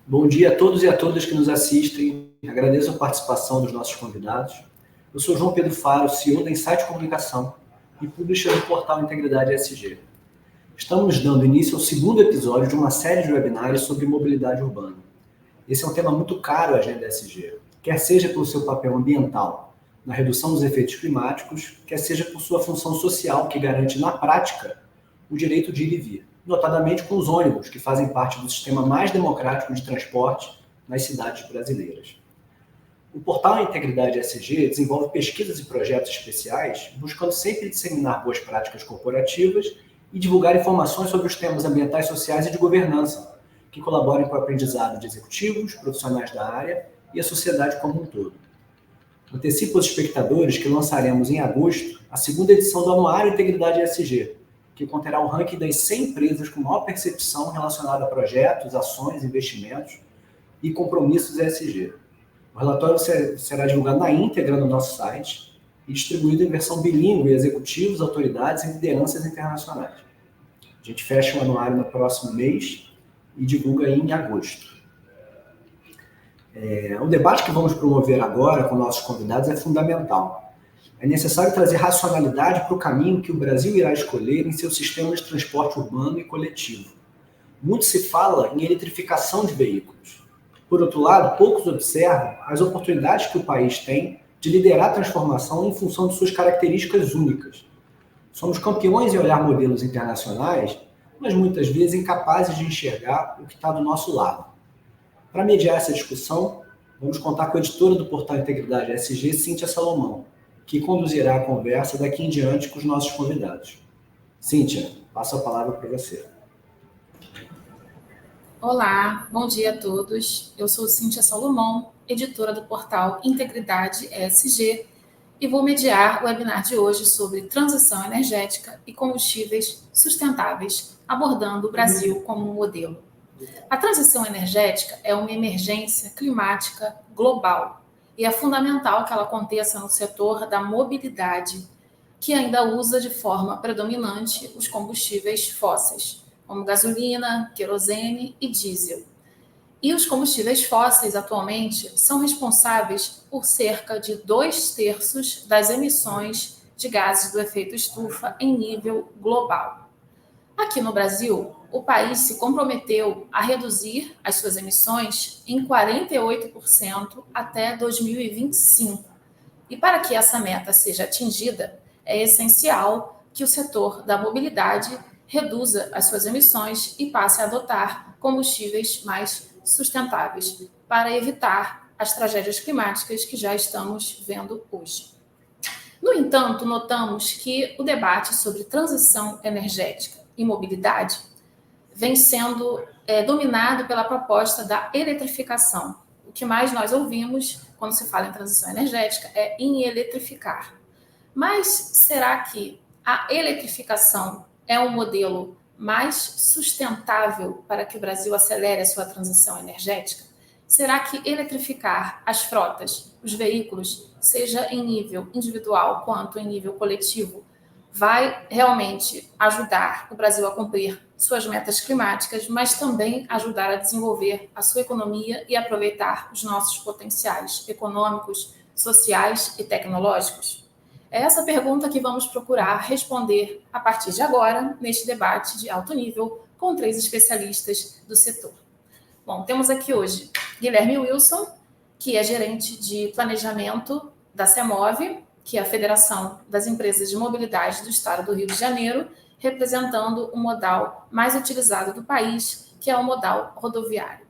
Bom dia a todos e a todas que nos assistem. Agradeço a participação dos nossos convidados. Eu sou João Pedro Faro, CEO da Insight Comunicação e publisher do portal Integridade ESG. Estamos dando início ao segundo episódio de uma série de webinários sobre mobilidade urbana. Esse é um tema muito caro à agenda ESG, quer seja pelo seu papel ambiental na redução dos efeitos climáticos, quer seja por sua função social que garante na prática o direito de ir e vir, notadamente com os ônibus, que fazem parte do sistema mais democrático de transporte nas cidades brasileiras. O portal Integridade ESG desenvolve pesquisas e projetos especiais, buscando sempre disseminar boas práticas corporativas e divulgar informações sobre os temas ambientais, sociais e de governança, que colaborem com o aprendizado de executivos, profissionais da área e a sociedade como um todo. Antecipo aos espectadores que lançaremos em agosto a segunda edição do Anuário Integridade ESG, que conterá o ranking das 100 empresas com maior percepção relacionada a projetos, ações, investimentos e compromissos ESG. O relatório será divulgado na íntegra no nosso site e distribuído em versão bilíngue a executivos, autoridades e lideranças internacionais. A gente fecha o anuário no próximo mês e divulga em agosto. O debate que vamos promover agora com nossos convidados é fundamental. É necessário trazer racionalidade para o caminho que o Brasil irá escolher em seu sistema de transporte urbano e coletivo. Muito se fala em eletrificação de veículos. Por outro lado, poucos observam as oportunidades que o país tem de liderar a transformação em função de suas características únicas. Somos campeões em olhar modelos internacionais, mas muitas vezes incapazes de enxergar o que está do nosso lado. Para mediar essa discussão, vamos contar com a editora do portal Integridade ESG, Cíntia Salomão, que conduzirá a conversa daqui em diante com os nossos convidados. Cíntia, passo a palavra para você. Olá, bom dia a todos. Eu sou Cíntia Salomão, editora do portal Integridade ESG, e vou mediar o webinar de hoje sobre transição energética e combustíveis sustentáveis, abordando o Brasil como um modelo. A transição energética é uma emergência climática global e é fundamental que ela aconteça no setor da mobilidade, que ainda usa de forma predominante os combustíveis fósseis, como gasolina, querosene e diesel. E os combustíveis fósseis, atualmente, são responsáveis por cerca de 2/3 das emissões de gases do efeito estufa em nível global. Aqui no Brasil, o país se comprometeu a reduzir as suas emissões em 48% até 2025. E para que essa meta seja atingida, é essencial que o setor da mobilidade reduza as suas emissões e passe a adotar combustíveis mais sustentáveis para evitar as tragédias climáticas que já estamos vendo hoje. No entanto, notamos que o debate sobre transição energética e mobilidade vem sendo dominado pela proposta da eletrificação. O que mais nós ouvimos quando se fala em transição energética é em eletrificar. Mas será que a eletrificação é um modelo mais sustentável para que o Brasil acelere a sua transição energética? Será que eletrificar as frotas, os veículos, seja em nível individual quanto em nível coletivo, vai realmente ajudar o Brasil a cumprir suas metas climáticas, mas também ajudar a desenvolver a sua economia e aproveitar os nossos potenciais econômicos, sociais e tecnológicos? É essa pergunta que vamos procurar responder a partir de agora, neste debate de alto nível, com 3 especialistas do setor. Bom, temos aqui hoje Guilherme Wilson, que é gerente de planejamento da CEMOV, que é a Federação das Empresas de Mobilidade do Estado do Rio de Janeiro, representando o modal mais utilizado do país, que é o modal rodoviário.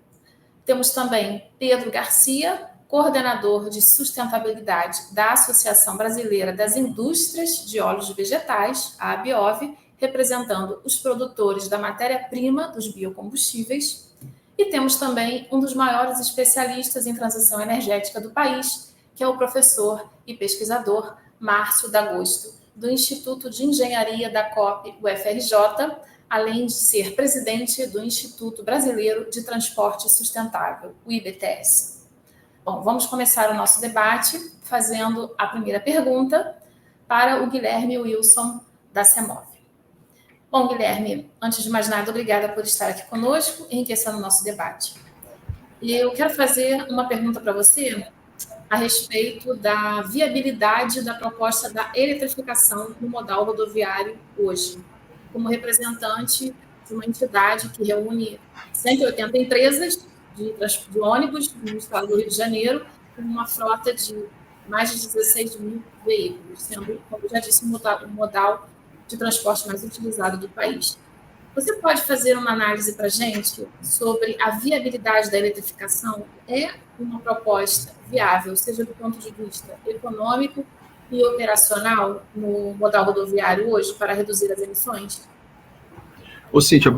Temos também Pedro Garcia, coordenador de sustentabilidade da Associação Brasileira das Indústrias de Óleos Vegetais, a ABIOV, representando os produtores da matéria-prima dos biocombustíveis. E temos também um dos maiores especialistas em transição energética do país, que é o professor e pesquisador Márcio D'Agosto, do Instituto de Engenharia da COP UFRJ, além de ser presidente do Instituto Brasileiro de Transporte Sustentável, o IBTS. Bom, vamos começar o nosso debate fazendo a primeira pergunta para o Guilherme Wilson, da CEMOV. Bom, Guilherme, antes de mais nada, obrigada por estar aqui conosco, enriquecendo o nosso debate. E eu quero fazer uma pergunta para você a respeito da viabilidade da proposta da eletrificação no modal rodoviário hoje, como representante de uma entidade que reúne 180 empresas de ônibus no estado do Rio de Janeiro, com uma frota de mais de 16 mil veículos, sendo, como eu já disse, o modal de transporte mais utilizado do país. Você pode fazer uma análise para a gente sobre a viabilidade da eletrificação? É uma proposta viável, seja do ponto de vista econômico e operacional, no modal rodoviário hoje, para reduzir as emissões? Ô, Cíntia,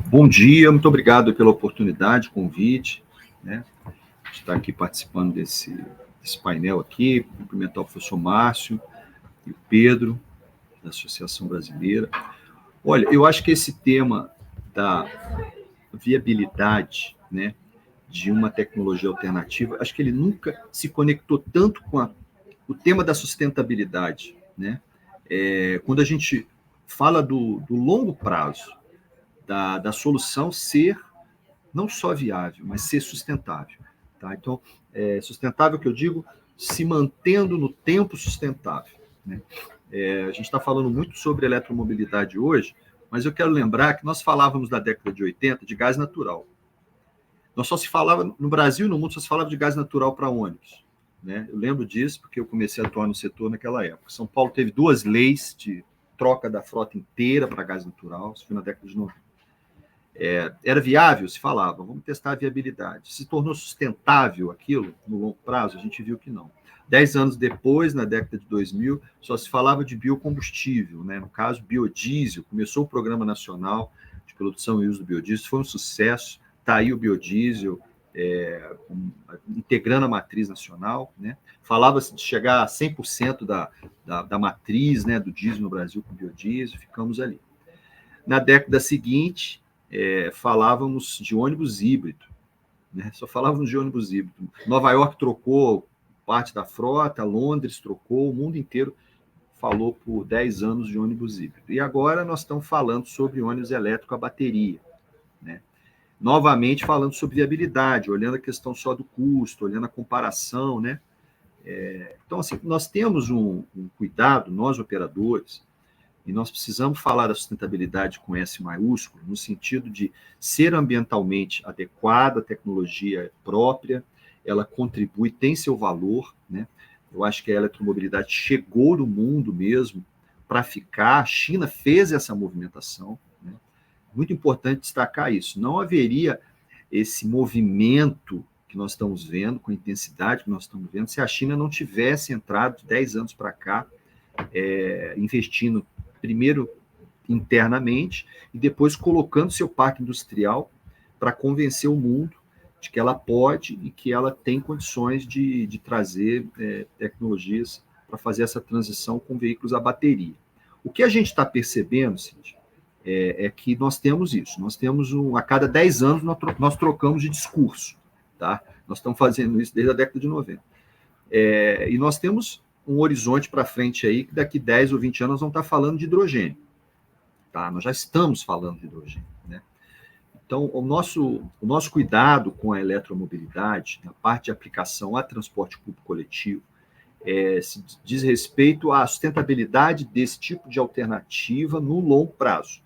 bom dia, muito obrigado pela oportunidade, convite, né, de estar aqui participando desse painel aqui, cumprimentar o professor Márcio e o Pedro, da Associação Brasileira. Olha, eu acho que esse tema da viabilidade, né, de uma tecnologia alternativa, acho que ele nunca se conectou tanto com o tema da sustentabilidade, né? Quando a gente fala do longo prazo, da solução ser não só viável, mas ser sustentável. Tá? Então, sustentável que eu digo, se mantendo no tempo sustentável. Né? A gente está falando muito sobre eletromobilidade hoje, mas eu quero lembrar que nós falávamos da década de 80 de gás natural. Nós só se falava, no Brasil e no mundo, só se falava de gás natural para ônibus. Né? Eu lembro disso porque eu comecei a atuar no setor naquela época. São Paulo teve 2 leis de troca da frota inteira para gás natural, isso foi na década de 90. Era viável? Se falava, vamos testar a viabilidade. Se tornou sustentável aquilo no longo prazo? A gente viu que não. 10 anos depois, na década de 2000, só se falava de biocombustível, né? No caso, biodiesel. Começou o Programa Nacional de Produção e Uso do Biodiesel, foi um sucesso. Está aí o biodiesel, integrando a matriz nacional. Né? Falava-se de chegar a 100% da matriz, né, do diesel no Brasil com biodiesel, ficamos ali. Na década seguinte, falávamos de ônibus híbrido, né? Só falávamos de ônibus híbrido. Nova York trocou parte da frota, Londres trocou, o mundo inteiro falou por 10 anos de ônibus híbrido. E agora nós estamos falando sobre ônibus elétrico a bateria. Né? Novamente falando sobre viabilidade, olhando a questão só do custo, olhando a comparação. Né? Então, assim, nós temos um cuidado, nós operadores, e nós precisamos falar da sustentabilidade com S maiúsculo, no sentido de ser ambientalmente adequada, a tecnologia própria, ela contribui, tem seu valor. Né? Eu acho que a eletromobilidade chegou no mundo mesmo para ficar, a China fez essa movimentação. Né? Muito importante destacar isso. Não haveria esse movimento que nós estamos vendo, com a intensidade que nós estamos vendo, se a China não tivesse entrado 10 anos para cá, investindo primeiro internamente e depois colocando seu parque industrial para convencer o mundo de que ela pode e que ela tem condições de trazer tecnologias para fazer essa transição com veículos a bateria. O que a gente está percebendo, Cíntia, é que nós temos isso. Nós temos a cada 10 anos nós trocamos de discurso. Tá? Nós estamos fazendo isso desde a década de 90. E nós temos um horizonte para frente aí, que daqui 10 ou 20 anos nós vamos estar falando de hidrogênio. Tá? Nós já estamos falando de hidrogênio. Né? Então, o nosso cuidado com a eletromobilidade, na parte de aplicação a transporte público coletivo, se diz respeito à sustentabilidade desse tipo de alternativa no longo prazo.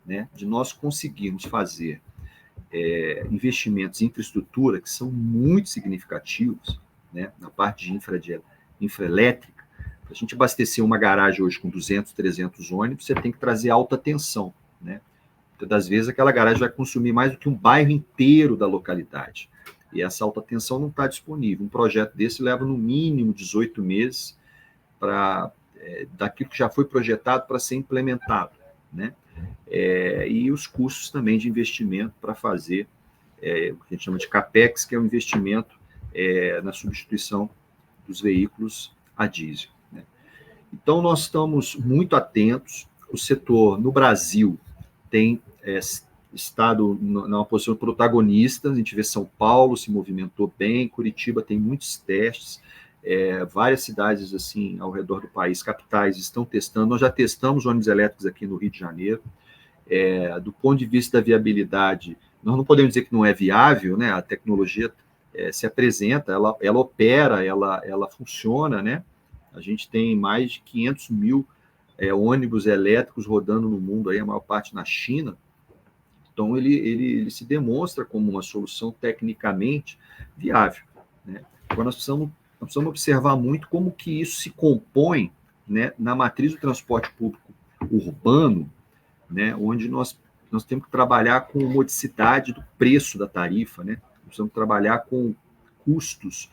Né? De nós conseguirmos fazer investimentos em infraestrutura que são muito significativos, né? Na parte de infraelétrica. Para a gente abastecer uma garagem hoje com 200, 300 ônibus, você tem que trazer alta tensão. Né? Muitas das vezes aquela garagem vai consumir mais do que um bairro inteiro da localidade. E essa alta tensão não está disponível. Um projeto desse leva no mínimo 18 meses daquilo que já foi projetado para ser implementado. Né? E os custos também de investimento para fazer o que a gente chama de CAPEX, que é o investimento na substituição dos veículos a diesel. Né? Então, nós estamos muito atentos. O setor, no Brasil, tem estado numa posição protagonista. A gente vê São Paulo se movimentou bem, Curitiba tem muitos testes, várias cidades assim ao redor do país, capitais, estão testando. Nós já testamos ônibus elétricos aqui no Rio de Janeiro. do ponto de vista da viabilidade, nós não podemos dizer que não é viável, né? A tecnologia se apresenta, ela opera, ela funciona, né? A gente tem mais de 500 mil ônibus elétricos rodando no mundo, aí, a maior parte na China. Então, ele se demonstra como uma solução tecnicamente viável, né? Agora, nós precisamos observar muito como que isso se compõe, né, na matriz do transporte público urbano, né, onde nós temos que trabalhar com modicidade do preço da tarifa, né? Precisamos trabalhar com custos,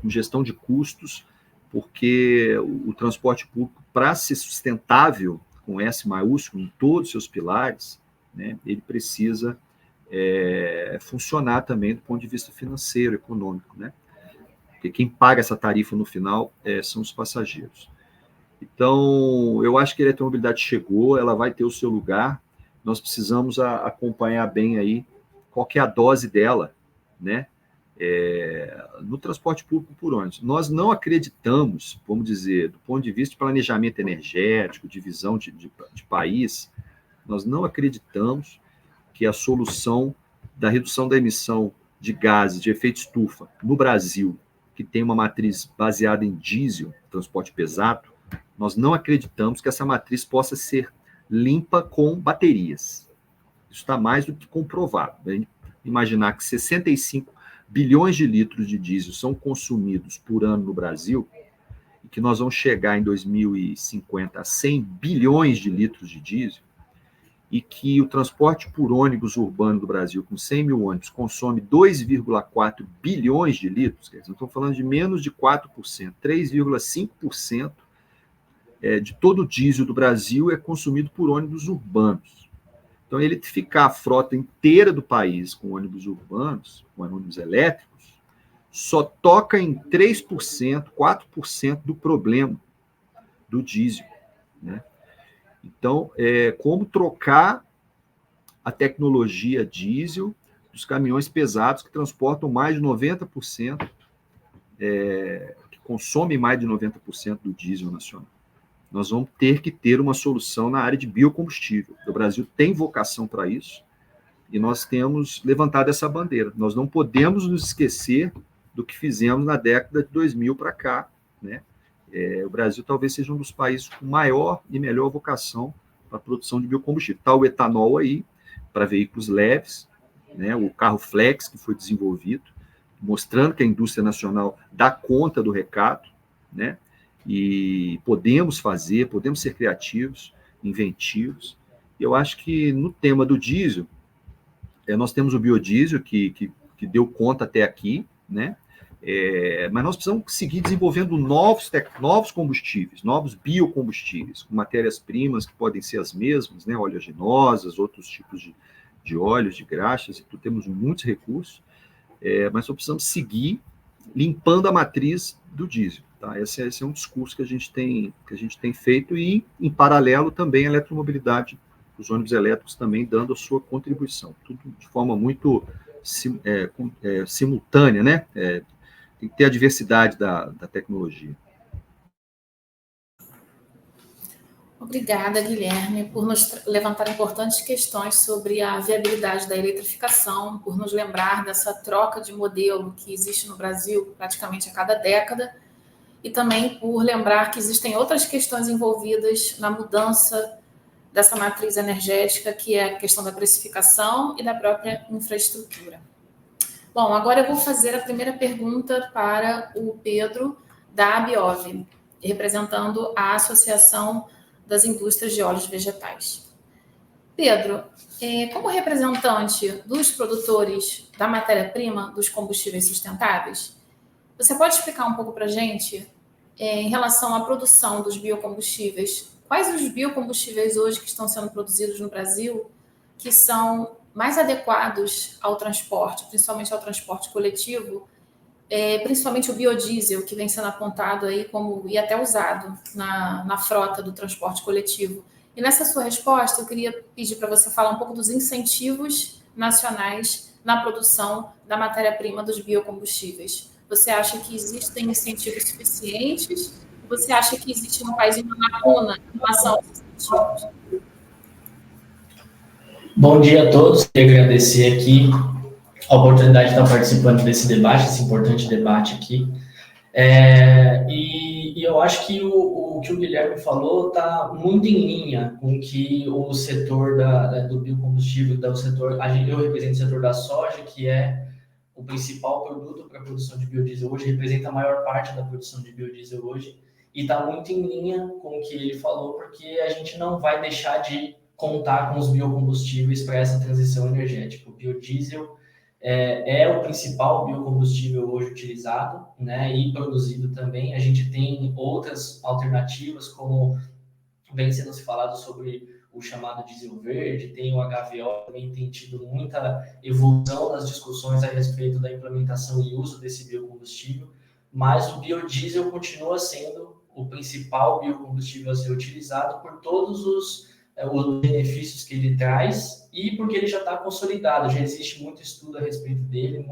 com gestão de custos, porque o transporte público, para ser sustentável, com S maiúsculo, em todos os seus pilares, né, ele precisa funcionar também do ponto de vista financeiro, econômico, né? Porque quem paga essa tarifa no final são os passageiros. Então, eu acho que a eletromobilidade chegou, ela vai ter o seu lugar, nós precisamos acompanhar bem aí qual que é a dose dela, né? No transporte público por ônibus. Nós não acreditamos, vamos dizer, do ponto de vista de planejamento energético, de visão de país, nós não acreditamos que a solução da redução da emissão de gases de efeito estufa no Brasil, que tem uma matriz baseada em diesel, transporte pesado, nós não acreditamos que essa matriz possa ser limpa com baterias. Isso está mais do que comprovado. Imaginar que 65 bilhões de litros de diesel são consumidos por ano no Brasil, e que nós vamos chegar em 2050 a 100 bilhões de litros de diesel, e que o transporte por ônibus urbano do Brasil, com 100 mil ônibus, consome 2,4 bilhões de litros, quer dizer, não estou falando de menos de 4%, 3,5% de todo o diesel do Brasil é consumido por ônibus urbanos. Então, eletrificar a frota inteira do país com ônibus urbanos, com ônibus elétricos, só toca em 3%, 4% do problema do diesel, né? Então, como trocar a tecnologia diesel dos caminhões pesados que transportam mais de 90%, que consomem mais de 90% do diesel nacional. Nós vamos ter que ter uma solução na área de biocombustível. O Brasil tem vocação para isso e nós temos levantado essa bandeira. Nós não podemos nos esquecer do que fizemos na década de 2000 para cá, né? O Brasil talvez seja um dos países com maior e melhor vocação para a produção de biocombustível. Está o etanol aí, para veículos leves, né? O carro flex que foi desenvolvido, mostrando que a indústria nacional dá conta do recado, né? E podemos ser criativos, inventivos. Eu acho que no tema do diesel, nós temos o biodiesel que deu conta até aqui, né? Mas nós precisamos seguir desenvolvendo novos combustíveis, novos biocombustíveis, com matérias-primas que podem ser as mesmas, né? Oleaginosas, outros tipos de óleos, de graxas, e temos muitos recursos, mas só precisamos seguir limpando a matriz do diesel. Tá? Esse é um discurso que a gente tem feito e, em paralelo, também a eletromobilidade, os ônibus elétricos também dando a sua contribuição, tudo de forma muito simultânea, né? Tem que ter a diversidade da tecnologia. Obrigada, Guilherme, por nos levantar importantes questões sobre a viabilidade da eletrificação, por nos lembrar dessa troca de modelo que existe no Brasil praticamente a cada década, e também por lembrar que existem outras questões envolvidas na mudança dessa matriz energética, que é a questão da precificação e da própria infraestrutura. Bom, agora eu vou fazer a primeira pergunta para o Pedro, da Abiov, representando a Associação das Indústrias de Óleos Vegetais. Pedro, como representante dos produtores da matéria-prima dos combustíveis sustentáveis, você pode explicar um pouco para a gente, em relação à produção dos biocombustíveis, quais os biocombustíveis hoje que estão sendo produzidos no Brasil que são mais adequados ao transporte, principalmente ao transporte coletivo, principalmente o biodiesel, que vem sendo apontado aí como, e até usado na frota do transporte coletivo. E nessa sua resposta, eu queria pedir para você falar um pouco dos incentivos nacionais na produção da matéria-prima dos biocombustíveis. Você acha que existem incentivos suficientes? Ou você acha que existe no país uma lacuna em relação aos incentivos? Bom dia a todos, queria agradecer aqui a oportunidade de estar participando desse debate, esse importante debate aqui. E eu acho que o que o Guilherme falou está muito em linha com o que o setor do biocombustível, eu represento o setor da soja, que é o principal produto para a produção de biodiesel hoje, representa a maior parte da produção de biodiesel hoje, e está muito em linha com o que ele falou, porque a gente não vai deixar de contar com os biocombustíveis para essa transição energética. O biodiesel é o principal biocombustível hoje utilizado, né, e produzido também. A gente tem outras alternativas, como vem sendo se falado sobre o chamado diesel verde, tem o HVO, também tem tido muita evolução nas discussões a respeito da implementação e uso desse biocombustível, mas o biodiesel continua sendo o principal biocombustível a ser utilizado por todos os benefícios que ele traz e porque ele já está consolidado, já existe muito estudo a respeito dele,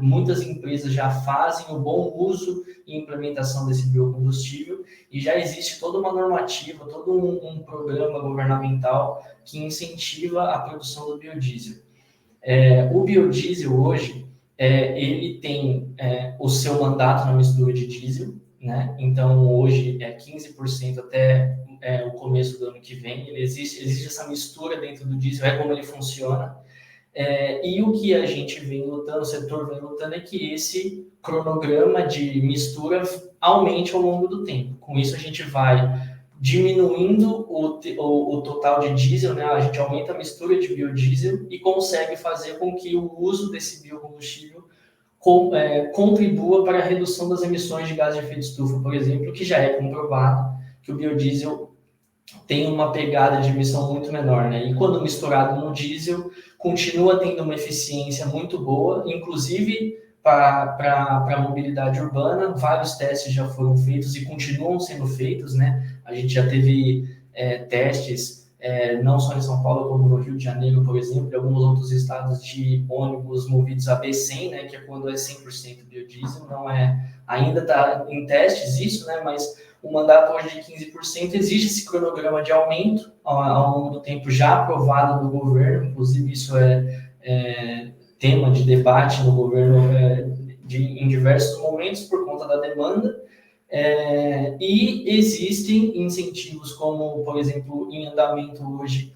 muitas empresas já fazem o bom uso e implementação desse biocombustível e já existe toda uma normativa, todo um programa governamental que incentiva a produção do biodiesel. O biodiesel hoje, ele tem o seu mandato na mistura de diesel, né? Então hoje é 15% até o começo do ano que vem. Existe essa mistura dentro do diesel, é como ele funciona. E o que a gente vem lutando, o setor vem lutando, é que esse cronograma de mistura aumente ao longo do tempo. Com isso, a gente vai diminuindo o total de diesel, né? A gente aumenta a mistura de biodiesel e consegue fazer com que o uso desse biocombustível contribua para a redução das emissões de gás de efeito estufa, por exemplo, que já é comprovado que o biodiesel tem uma pegada de emissão muito menor, né? E quando misturado no diesel, continua tendo uma eficiência muito boa, inclusive para a mobilidade urbana. Vários testes já foram feitos e continuam sendo feitos, né? A gente já teve testes, não só em São Paulo, como no Rio de Janeiro, por exemplo, e alguns outros estados de ônibus movidos a B100, né? Que é quando é 100% biodiesel, ainda está em testes isso, né? Mas o mandato hoje de 15%, existe esse cronograma de aumento ao longo do tempo já aprovado no governo, inclusive isso é tema de debate no governo em diversos momentos por conta da demanda, e existem incentivos como, por exemplo, em andamento hoje,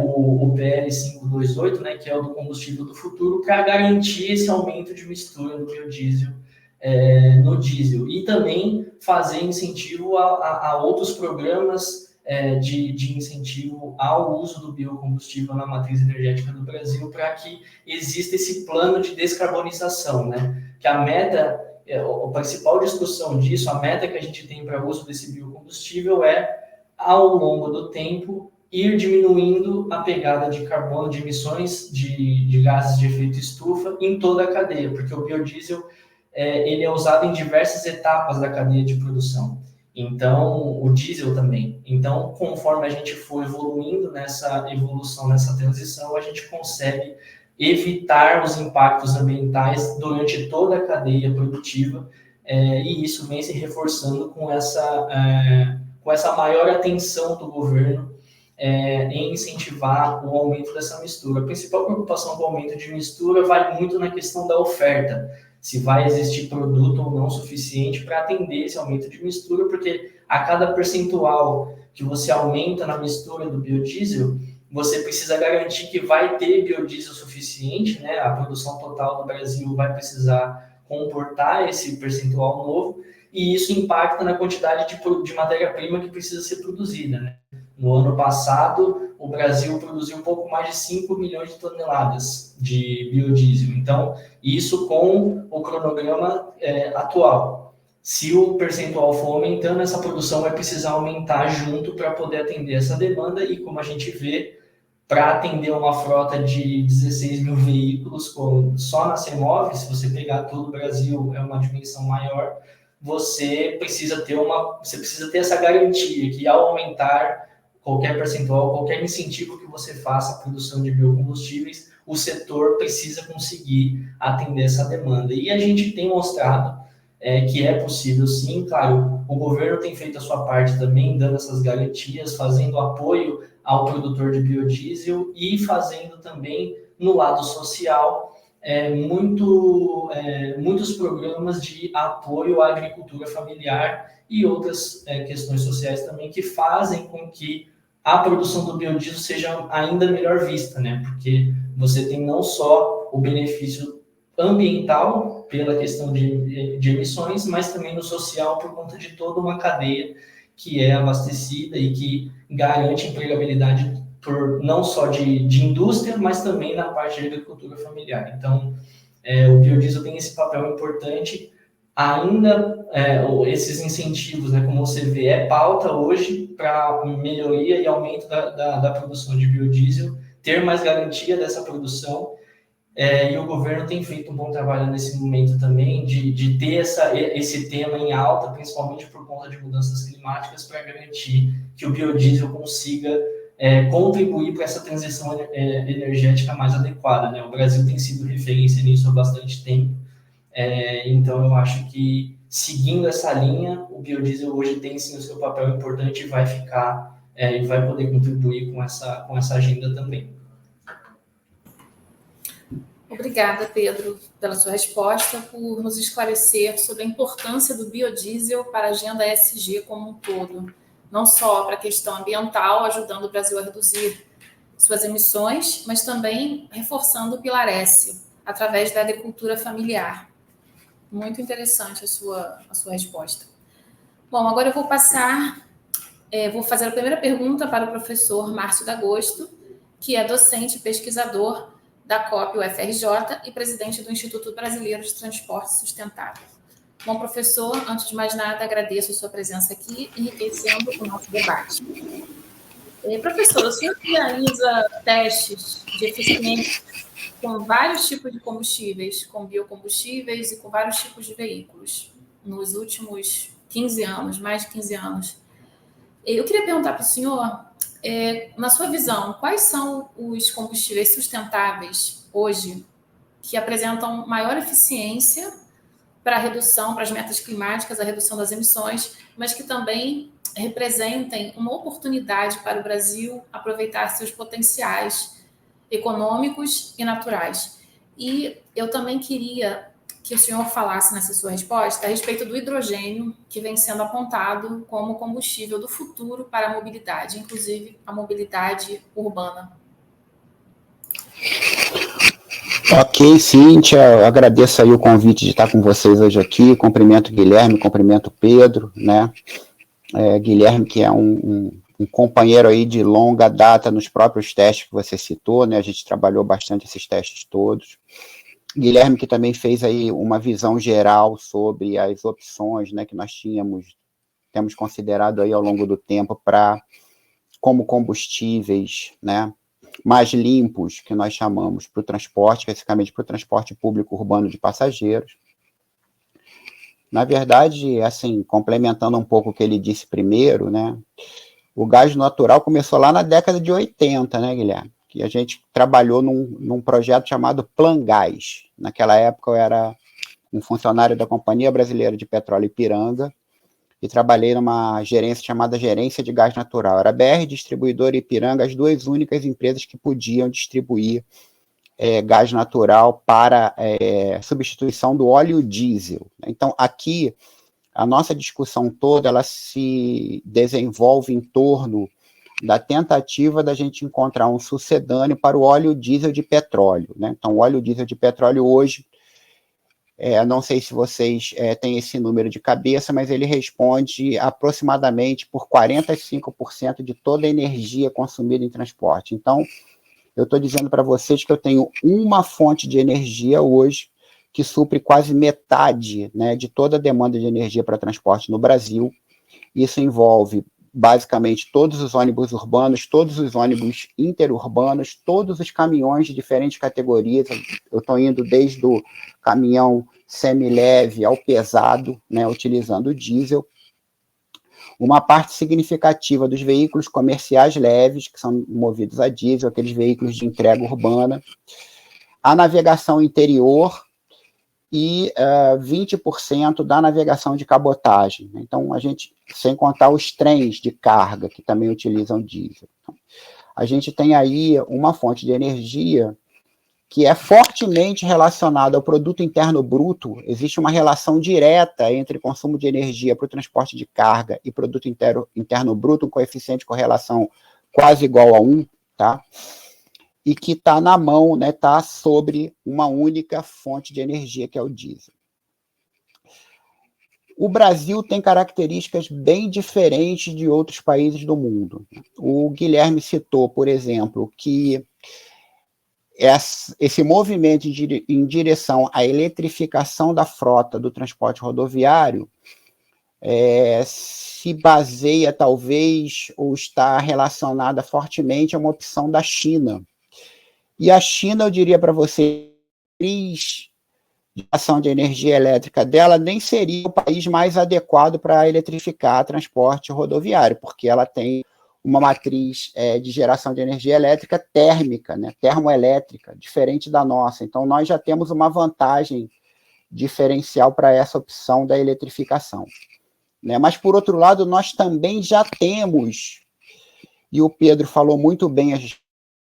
o PL 528, né, que é o do combustível do futuro, para garantir esse aumento de mistura do biodiesel no diesel, e também fazer incentivo a outros programas de incentivo ao uso do biocombustível na matriz energética do Brasil, para que exista esse plano de descarbonização, né? Que a meta, a principal discussão disso, a meta que a gente tem para o uso desse biocombustível ao longo do tempo, ir diminuindo a pegada de carbono, de emissões de gases de efeito estufa em toda a cadeia, porque o biodiesel ele é usado em diversas etapas da cadeia de produção. Então, o diesel também. Então, conforme a gente for evoluindo nessa transição, a gente consegue evitar os impactos ambientais durante toda a cadeia produtiva, e isso vem se reforçando com essa maior atenção do governo em incentivar o aumento dessa mistura. A principal preocupação com o aumento de mistura vai muito na questão da oferta, se vai existir produto ou não suficiente para atender esse aumento de mistura, porque a cada percentual que você aumenta na mistura do biodiesel, você precisa garantir que vai ter biodiesel suficiente, né? A produção total do Brasil vai precisar comportar esse percentual novo, e isso impacta na quantidade de matéria-prima que precisa ser produzida, né? No ano passado, o Brasil produziu um pouco mais de 5 milhões de toneladas de biodiesel. Então, isso com o cronograma atual. Se o percentual for aumentando, essa produção vai precisar aumentar junto para poder atender essa demanda, e como a gente vê, para atender uma frota de 16 mil veículos só na CEMOV, se você pegar todo o Brasil, é uma dimensão maior, você precisa ter essa garantia que, ao aumentar qualquer percentual, qualquer incentivo que você faça à produção de biocombustíveis, o setor precisa conseguir atender essa demanda. E a gente tem mostrado que é possível sim. Claro, o governo tem feito a sua parte também, dando essas garantias, fazendo apoio ao produtor de biodiesel e fazendo também no lado social muitos programas de apoio à agricultura familiar e outras questões sociais também que fazem com que a produção do biodiesel seja ainda melhor vista, né? Porque você tem não só o benefício ambiental pela questão de emissões, mas também no social por conta de toda uma cadeia que é abastecida e que garante empregabilidade não só de indústria, mas também na parte de agricultura familiar. Então, o biodiesel tem esse papel importante. Ainda esses incentivos, né, como você vê, é pauta hoje para melhoria e aumento da produção de biodiesel, ter mais garantia dessa produção, e o governo tem feito um bom trabalho nesse momento também de ter esse tema em alta, principalmente por conta de mudanças climáticas, para garantir que o biodiesel consiga contribuir para essa transição energética mais adequada, né? O Brasil tem sido referência nisso há bastante tempo, então eu acho que, seguindo essa linha, o biodiesel hoje tem sim o seu papel importante e vai ficar, e vai poder contribuir com essa agenda também. Obrigada, Pedro, pela sua resposta, por nos esclarecer sobre a importância do biodiesel para a agenda ESG como um todo, não só para a questão ambiental, ajudando o Brasil a reduzir suas emissões, mas também reforçando o Pilar S, através da agricultura familiar. Muito interessante a sua resposta. Bom, agora eu vou vou fazer a primeira pergunta para o professor Márcio D'Agosto, que é docente e pesquisador da COP UFRJ e presidente do Instituto Brasileiro de Transporte Sustentável. Bom, professor, antes de mais nada, agradeço a sua presença aqui, enriquecendo o nosso debate. Professor, o senhor realiza testes de eficiência com vários tipos de combustíveis, com biocombustíveis e com vários tipos de veículos, nos últimos 15 anos, mais de 15 anos. Eu queria perguntar para o senhor, na sua visão, quais são os combustíveis sustentáveis hoje que apresentam maior eficiência para a redução, para as metas climáticas, a redução das emissões, mas que também representem uma oportunidade para o Brasil aproveitar seus potenciais econômicos e naturais? E eu também queria que o senhor falasse nessa sua resposta a respeito do hidrogênio, que vem sendo apontado como combustível do futuro para a mobilidade, inclusive a mobilidade urbana. Ok, Cíntia, eu agradeço aí o convite de estar com vocês hoje aqui, cumprimento o Guilherme, cumprimento o Pedro, né? Guilherme, que é um companheiro aí de longa data nos próprios testes que você citou, né? A gente trabalhou bastante esses testes todos. Guilherme, que também fez aí uma visão geral sobre as opções, né, que nós temos considerado aí ao longo do tempo como combustíveis, né, mais limpos, que nós chamamos para o transporte, especificamente para o transporte público urbano de passageiros. Na verdade, assim, complementando um pouco o que ele disse primeiro, né, o gás natural começou lá na década de 80, né, Guilherme? Que a gente trabalhou num projeto chamado Plan Gás. Naquela época eu era um funcionário da Companhia Brasileira de Petróleo Ipiranga e trabalhei numa gerência chamada Gerência de Gás Natural. Era a BR Distribuidora e Ipiranga, as duas únicas empresas que podiam distribuir gás natural para substituição do óleo diesel. Então, aqui, a nossa discussão toda ela se desenvolve em torno da tentativa da gente encontrar um sucedâneo para o óleo diesel de petróleo, né? Então, o óleo diesel de petróleo hoje, não sei se vocês têm esse número de cabeça, mas ele responde aproximadamente por 45% de toda a energia consumida em transporte. Então, eu estou dizendo para vocês que eu tenho uma fonte de energia hoje que supre quase metade, né, de toda a demanda de energia para transporte no Brasil. Isso envolve basicamente todos os ônibus urbanos, todos os ônibus interurbanos, todos os caminhões de diferentes categorias. Eu estou indo desde o caminhão semileve ao pesado, né, utilizando diesel. Uma parte significativa dos veículos comerciais leves, que são movidos a diesel, aqueles veículos de entrega urbana. A navegação interior e 20% da navegação de cabotagem. Então, a gente, sem contar os trens de carga, que também utilizam diesel. Então, a gente tem aí uma fonte de energia que é fortemente relacionada ao produto interno bruto. Existe uma relação direta entre consumo de energia para o transporte de carga e produto interno bruto, um coeficiente de correlação quase igual a 1, tá? E que está na mão, né, está sobre uma única fonte de energia, que é o diesel. O Brasil tem características bem diferentes de outros países do mundo. O Guilherme citou, por exemplo, que esse movimento em direção à eletrificação da frota do transporte rodoviário se baseia, talvez, ou está relacionada fortemente a uma opção da China. E a China, eu diria para você, de ação de energia elétrica dela nem seria o país mais adequado para eletrificar transporte rodoviário, porque ela tem uma matriz de geração de energia elétrica térmica, né, termoelétrica, diferente da nossa. Então, nós já temos uma vantagem diferencial para essa opção da eletrificação. Né? Mas, por outro lado, nós também já temos, e o Pedro falou muito bem,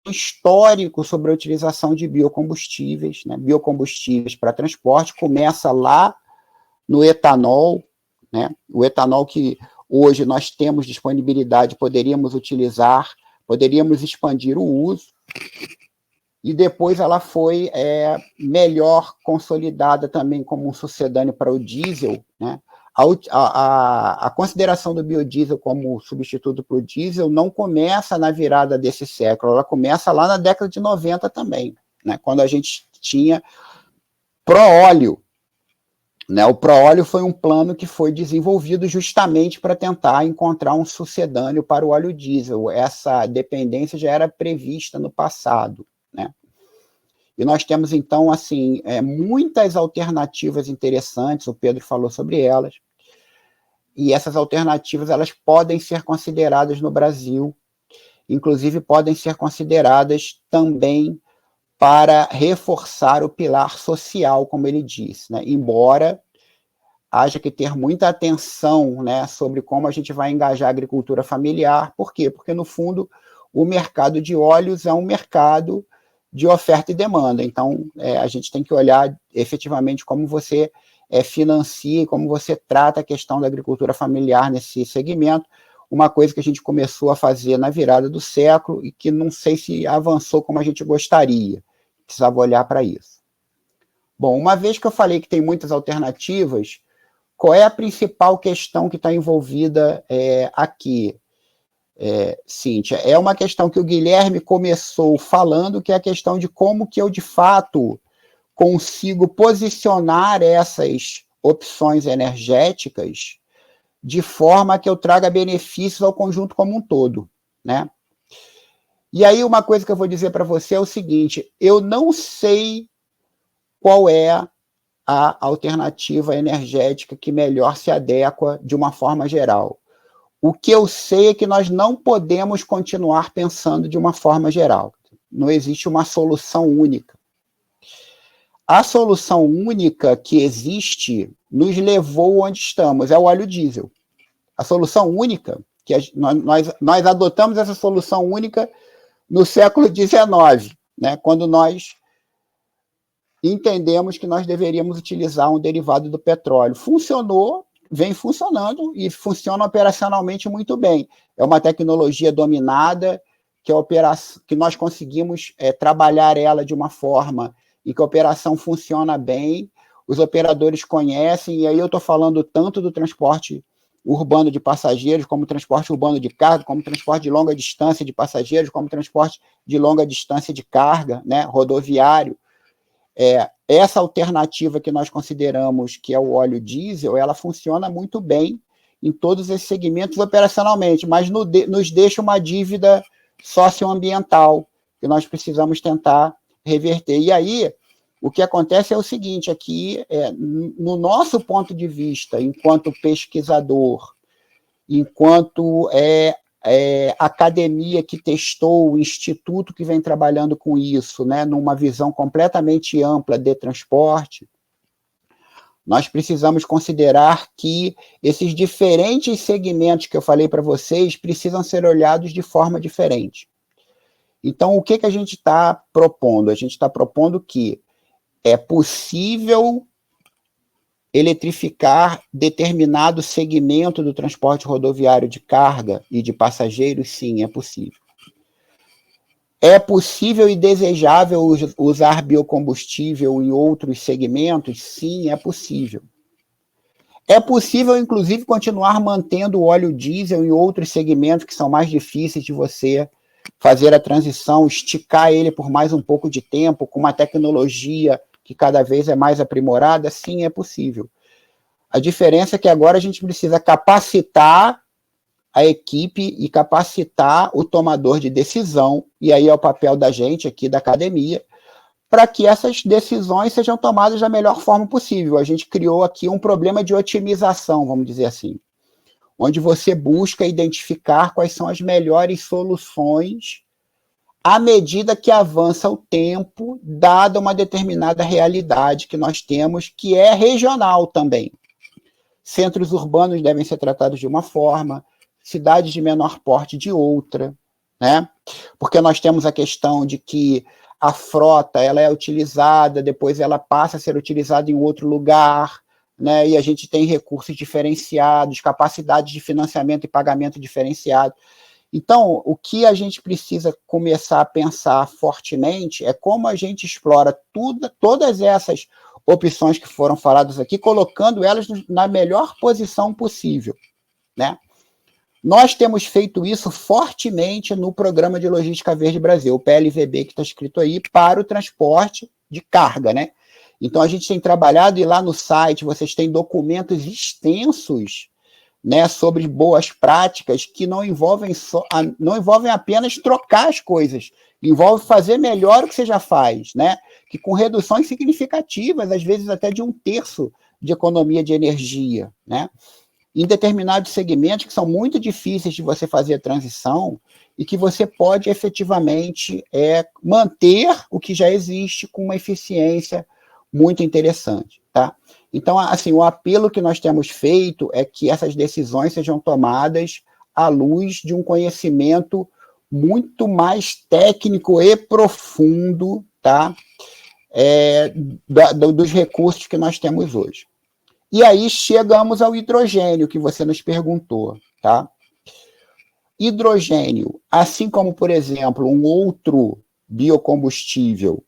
histórico sobre a utilização de biocombustíveis, né? Biocombustíveis para transporte, começa lá no etanol, né? O etanol que hoje nós temos disponibilidade, poderíamos utilizar, poderíamos expandir o uso, e depois ela foi melhor consolidada também como um sucedâneo para o diesel, né? A consideração do biodiesel como substituto para o diesel não começa na virada desse século, ela começa lá na década de 90 também, né, quando a gente tinha pró-óleo. Né, o pró-óleo foi um plano que foi desenvolvido justamente para tentar encontrar um sucedâneo para o óleo diesel. Essa dependência já era prevista no passado, né? E nós temos, então, assim, muitas alternativas interessantes, o Pedro falou sobre elas, e essas alternativas elas podem ser consideradas no Brasil, inclusive podem ser consideradas também para reforçar o pilar social, como ele disse, né? Embora haja que ter muita atenção, né, sobre como a gente vai engajar a agricultura familiar. Por quê? Porque, no fundo, o mercado de óleos é um mercado de oferta e demanda. Então, a gente tem que olhar efetivamente como você financia, como você trata a questão da agricultura familiar nesse segmento, uma coisa que a gente começou a fazer na virada do século e que não sei se avançou como a gente gostaria. Precisava olhar para isso. Bom, uma vez que eu falei que tem muitas alternativas, qual é a principal questão que está envolvida aqui? Cíntia, é uma questão que o Guilherme começou falando, que é a questão de como que eu, de fato, consigo posicionar essas opções energéticas de forma que eu traga benefícios ao conjunto como um todo, né? E aí uma coisa que eu vou dizer para você é o seguinte, eu não sei qual é a alternativa energética que melhor se adequa de uma forma geral. O que eu sei é que nós não podemos continuar pensando de uma forma geral. Não existe uma solução única. A solução única que existe nos levou onde estamos, é o óleo diesel. A solução única, que nós adotamos essa solução única no século XIX, né, quando nós entendemos que nós deveríamos utilizar um derivado do petróleo. Funcionou, vem funcionando e funciona operacionalmente muito bem. É uma tecnologia dominada, que nós conseguimos trabalhar ela de uma forma em que a operação funciona bem, os operadores conhecem, e aí eu estou falando tanto do transporte urbano de passageiros, como transporte urbano de carga, como transporte de longa distância de passageiros, como transporte de longa distância de carga, né, rodoviário. Essa alternativa que nós consideramos que é o óleo diesel, ela funciona muito bem em todos esses segmentos operacionalmente, mas nos deixa uma dívida socioambiental que nós precisamos tentar reverter. E aí, o que acontece é o seguinte, aqui, no nosso ponto de vista, enquanto pesquisador, enquanto academia que testou, o instituto que vem trabalhando com isso, né, numa visão completamente ampla de transporte, nós precisamos considerar que esses diferentes segmentos que eu falei para vocês precisam ser olhados de forma diferente. Então, o que a gente está propondo? A gente está propondo que é possível eletrificar determinado segmento do transporte rodoviário de carga e de passageiros? Sim, é possível. É possível e desejável usar biocombustível em outros segmentos? Sim, é possível. É possível, inclusive, continuar mantendo o óleo diesel em outros segmentos que são mais difíceis de você fazer a transição, esticar ele por mais um pouco de tempo, com uma tecnologia que cada vez é mais aprimorada? Sim, é possível. A diferença é que agora a gente precisa capacitar a equipe e capacitar o tomador de decisão, e aí é o papel da gente aqui da academia, para que essas decisões sejam tomadas da melhor forma possível. A gente criou aqui um problema de otimização, vamos dizer assim, onde você busca identificar quais são as melhores soluções à medida que avança o tempo, dada uma determinada realidade que nós temos, que é regional também. Centros urbanos devem ser tratados de uma forma, cidades de menor porte de outra, né? Porque nós temos a questão de que a frota ela é utilizada, depois ela passa a ser utilizada em outro lugar, né? E a gente tem recursos diferenciados, capacidade de financiamento e pagamento diferenciado. Então, o que a gente precisa começar a pensar fortemente é como a gente explora todas essas opções que foram faladas aqui, colocando elas na melhor posição possível, né? Nós temos feito isso fortemente no Programa de Logística Verde Brasil, o PLVB, que está escrito aí, para o transporte de carga, né? Então, a gente tem trabalhado, e lá no site vocês têm documentos extensos, né, sobre boas práticas que não envolvem apenas trocar as coisas, envolve fazer melhor o que você já faz, né? Que com reduções significativas, às vezes até de 1/3 de economia de energia, né? Em determinados segmentos que são muito difíceis de você fazer a transição e que você pode efetivamente manter o que já existe com uma eficiência muito interessante, tá? Então, assim, o apelo que nós temos feito é que essas decisões sejam tomadas à luz de um conhecimento muito mais técnico e profundo, tá? Dos recursos que nós temos hoje. E aí chegamos ao hidrogênio, que você nos perguntou, tá? Hidrogênio, assim como, por exemplo, um outro biocombustível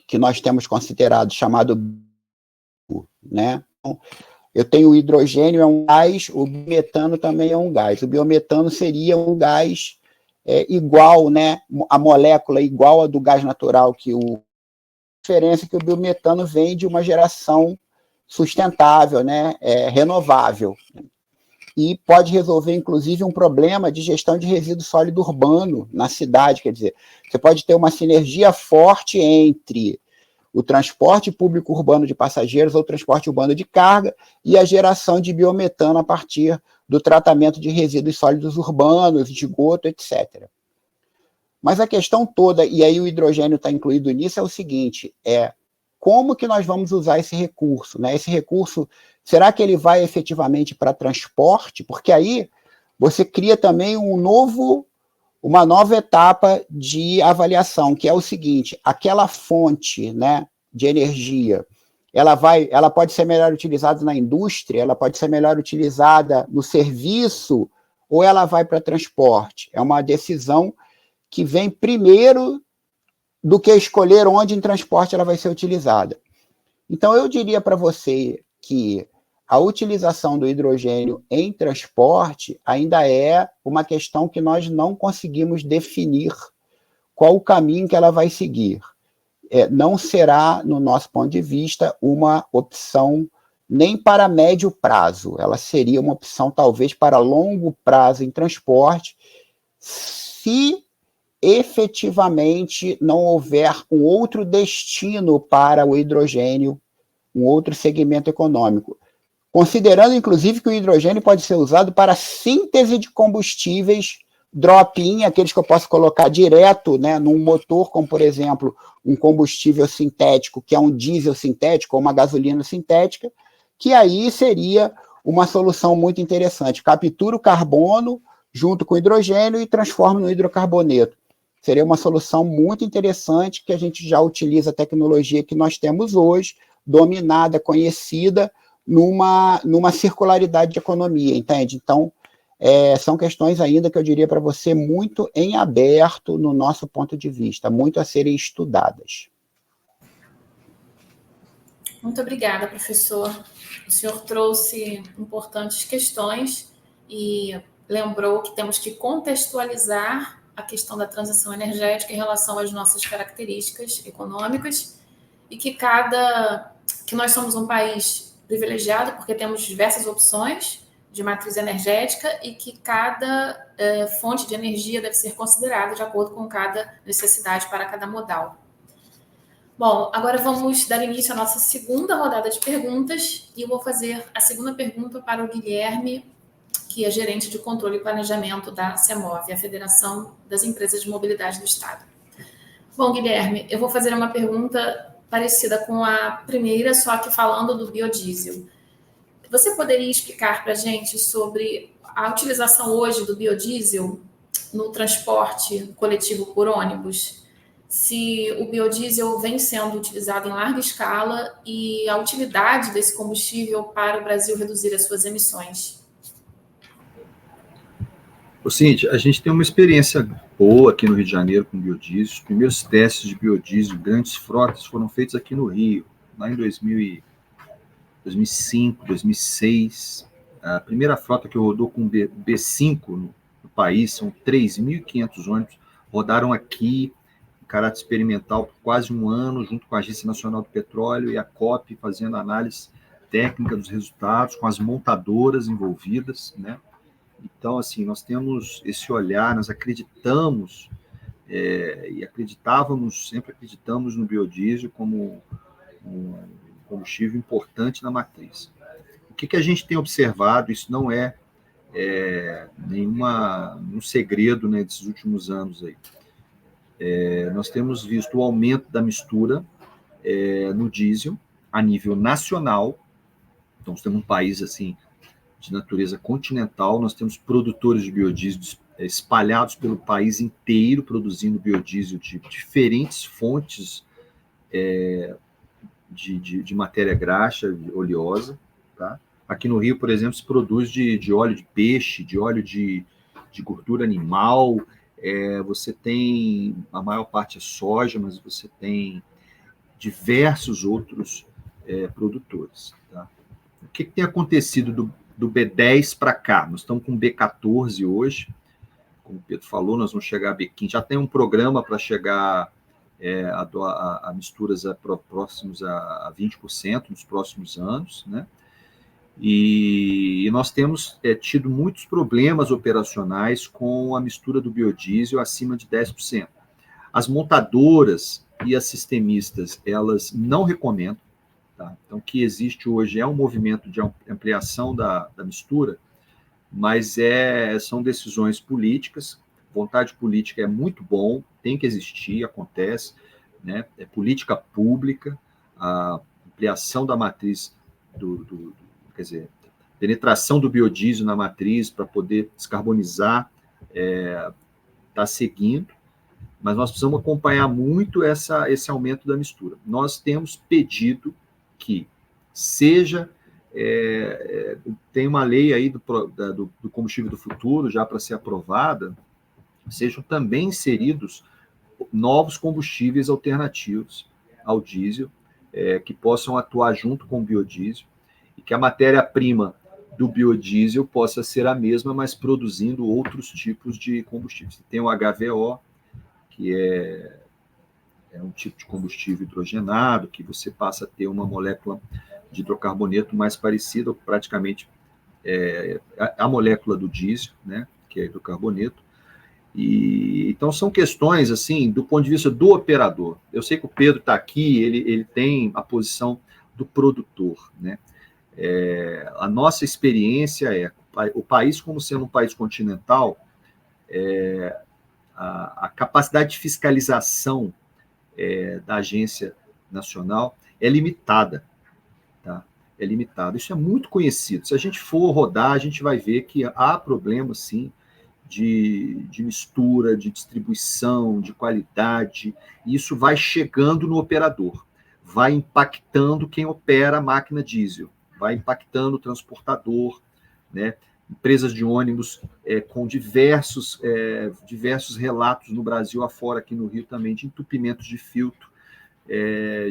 que nós temos considerado chamado, né? Eu tenho o hidrogênio, é um gás, o biometano também é um gás. O biometano seria um gás igual, né? A molécula igual a do gás natural, a diferença é que o biometano vem de uma geração sustentável, né? Renovável. E pode resolver, inclusive, um problema de gestão de resíduo sólido urbano na cidade. Quer dizer, você pode ter uma sinergia forte entre o transporte público urbano de passageiros ou transporte urbano de carga e a geração de biometano a partir do tratamento de resíduos sólidos urbanos, de esgoto, etc. Mas a questão toda, e aí o hidrogênio está incluído nisso, é o seguinte, como que nós vamos usar esse recurso, né? Esse recurso, será que ele vai efetivamente para transporte? Porque aí você cria também uma nova etapa de avaliação, que é o seguinte, aquela fonte, né, de energia, ela pode ser melhor utilizada na indústria, ela pode ser melhor utilizada no serviço, ou ela vai para transporte? É uma decisão que vem primeiro do que escolher onde em transporte ela vai ser utilizada. Então, eu diria para você que a utilização do hidrogênio em transporte ainda é uma questão que nós não conseguimos definir qual o caminho que ela vai seguir. Não será, no nosso ponto de vista, uma opção nem para médio prazo. Ela seria uma opção, talvez, para longo prazo em transporte, se efetivamente não houver um outro destino para o hidrogênio, um outro segmento econômico. Considerando, inclusive, que o hidrogênio pode ser usado para síntese de combustíveis drop-in, aqueles que eu posso colocar direto, né, num motor, como, por exemplo, um combustível sintético, que é um diesel sintético ou uma gasolina sintética, que aí seria uma solução muito interessante. Captura o carbono junto com o hidrogênio e transforma no hidrocarboneto. seria uma solução muito interessante, que a gente já utiliza a tecnologia que nós temos hoje, dominada, conhecida, numa circularidade de economia, entende? Então, são questões ainda que eu diria para você muito em aberto no nosso ponto de vista, muito a serem estudadas. Muito obrigada, professor. O senhor trouxe importantes questões e lembrou que temos que contextualizar a questão da transição energética em relação às nossas características econômicas e que nós somos um país privilegiado porque temos diversas opções de matriz energética e que cada fonte de energia deve ser considerada de acordo com cada necessidade para cada modal. Bom, agora vamos dar início à nossa segunda rodada de perguntas e eu vou fazer a segunda pergunta para o Guilherme, que é gerente de controle e planejamento da CEMOV, a Federação das Empresas de Mobilidade do Estado. Bom, Guilherme, eu vou fazer uma pergunta parecida com a primeira, só que falando do biodiesel. Você poderia explicar para a gente sobre a utilização hoje do biodiesel no transporte coletivo por ônibus? Se o biodiesel vem sendo utilizado em larga escala e a utilidade desse combustível para o Brasil reduzir as suas emissões. Cíntia, a gente tem uma experiência boa aqui no Rio de Janeiro com biodiesel. Os primeiros testes de biodiesel, grandes frotas, foram feitos aqui no Rio, lá em 2005, 2006. A primeira frota que rodou com B5 no país, são 3.500 ônibus, rodaram aqui em caráter experimental por quase um ano, junto com a Agência Nacional do Petróleo e a COP, fazendo análise técnica dos resultados, com as montadoras envolvidas, né? Então, assim, nós temos esse olhar, nós acreditamos sempre acreditamos no biodiesel como um combustível importante na matriz. O que a gente tem observado, isso não é nenhum segredo, né, desses últimos anos aí. Nós temos visto o aumento da mistura no diesel a nível nacional. Então, nós temos um país assim de natureza continental, nós temos produtores de biodiesel espalhados pelo país inteiro, produzindo biodiesel de diferentes fontes de matéria graxa, oleosa. Tá? Aqui no Rio, por exemplo, se produz de óleo de peixe, de óleo de gordura animal, você tem, a maior parte é soja, mas você tem diversos outros produtores. Tá? O que tem acontecido do B10 para cá? Nós estamos com B14 hoje, como o Pedro falou, nós vamos chegar a B15, já tem um programa para chegar a misturas próximos a 20% nos próximos anos, né? E nós temos tido muitos problemas operacionais com a mistura do biodiesel acima de 10%. As montadoras e as sistemistas, elas não recomendam. Tá? Então, o que existe hoje é um movimento de ampliação da mistura, mas são decisões políticas. Vontade política é muito bom, tem que existir, acontece, né? É política pública, a ampliação da matriz quer dizer, penetração do biodiesel na matriz para poder descarbonizar, está seguindo, mas nós precisamos acompanhar muito esse aumento da mistura. Nós temos pedido que seja, tem uma lei aí do combustível do futuro já para ser aprovada, sejam também inseridos novos combustíveis alternativos ao diesel, que possam atuar junto com o biodiesel, e que a matéria-prima do biodiesel possa ser a mesma, mas produzindo outros tipos de combustíveis. Tem o HVO, que é um tipo de combustível hidrogenado, que você passa a ter uma molécula de hidrocarboneto mais parecida, praticamente a molécula do diesel, né, que é hidrocarboneto. Então, são questões, assim, do ponto de vista do operador. Eu sei que o Pedro está aqui, ele tem a posição do produtor, né? A nossa experiência o país, como sendo um país continental, a capacidade de fiscalização da agência nacional é limitada. Tá? É limitada. Isso é muito conhecido. Se a gente for rodar, a gente vai ver que há problema, sim, de mistura, de distribuição, de qualidade, e isso vai chegando no operador, vai impactando quem opera a máquina diesel, vai impactando o transportador, né? Empresas de ônibus com diversos relatos no Brasil afora, aqui no Rio também, de entupimentos de filtro,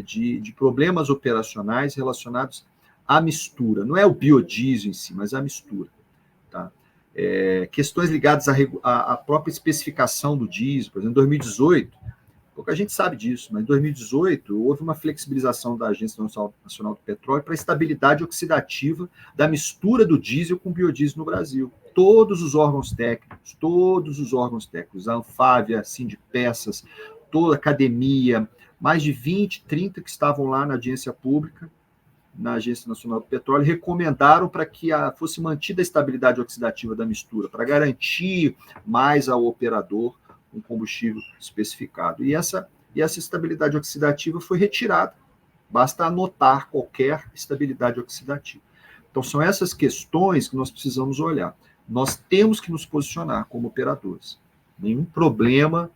de problemas operacionais relacionados à mistura. Não é o biodiesel em si, mas a mistura. Tá? Questões ligadas à própria especificação do diesel. Por exemplo, em 2018, pouca gente sabe disso, mas em 2018 houve uma flexibilização da Agência Nacional do Petróleo para a estabilidade oxidativa da mistura do diesel com biodiesel no Brasil. Todos os órgãos técnicos, a Anfávia, a Sindipessas, toda a academia, mais de 20, 30 que estavam lá na audiência pública, na Agência Nacional do Petróleo, recomendaram para que fosse mantida a estabilidade oxidativa da mistura, para garantir mais ao operador um combustível especificado. E essa estabilidade oxidativa foi retirada. Basta anotar qualquer estabilidade oxidativa. Então, são essas questões que nós precisamos olhar. Nós temos que nos posicionar como operadores. Nenhum problema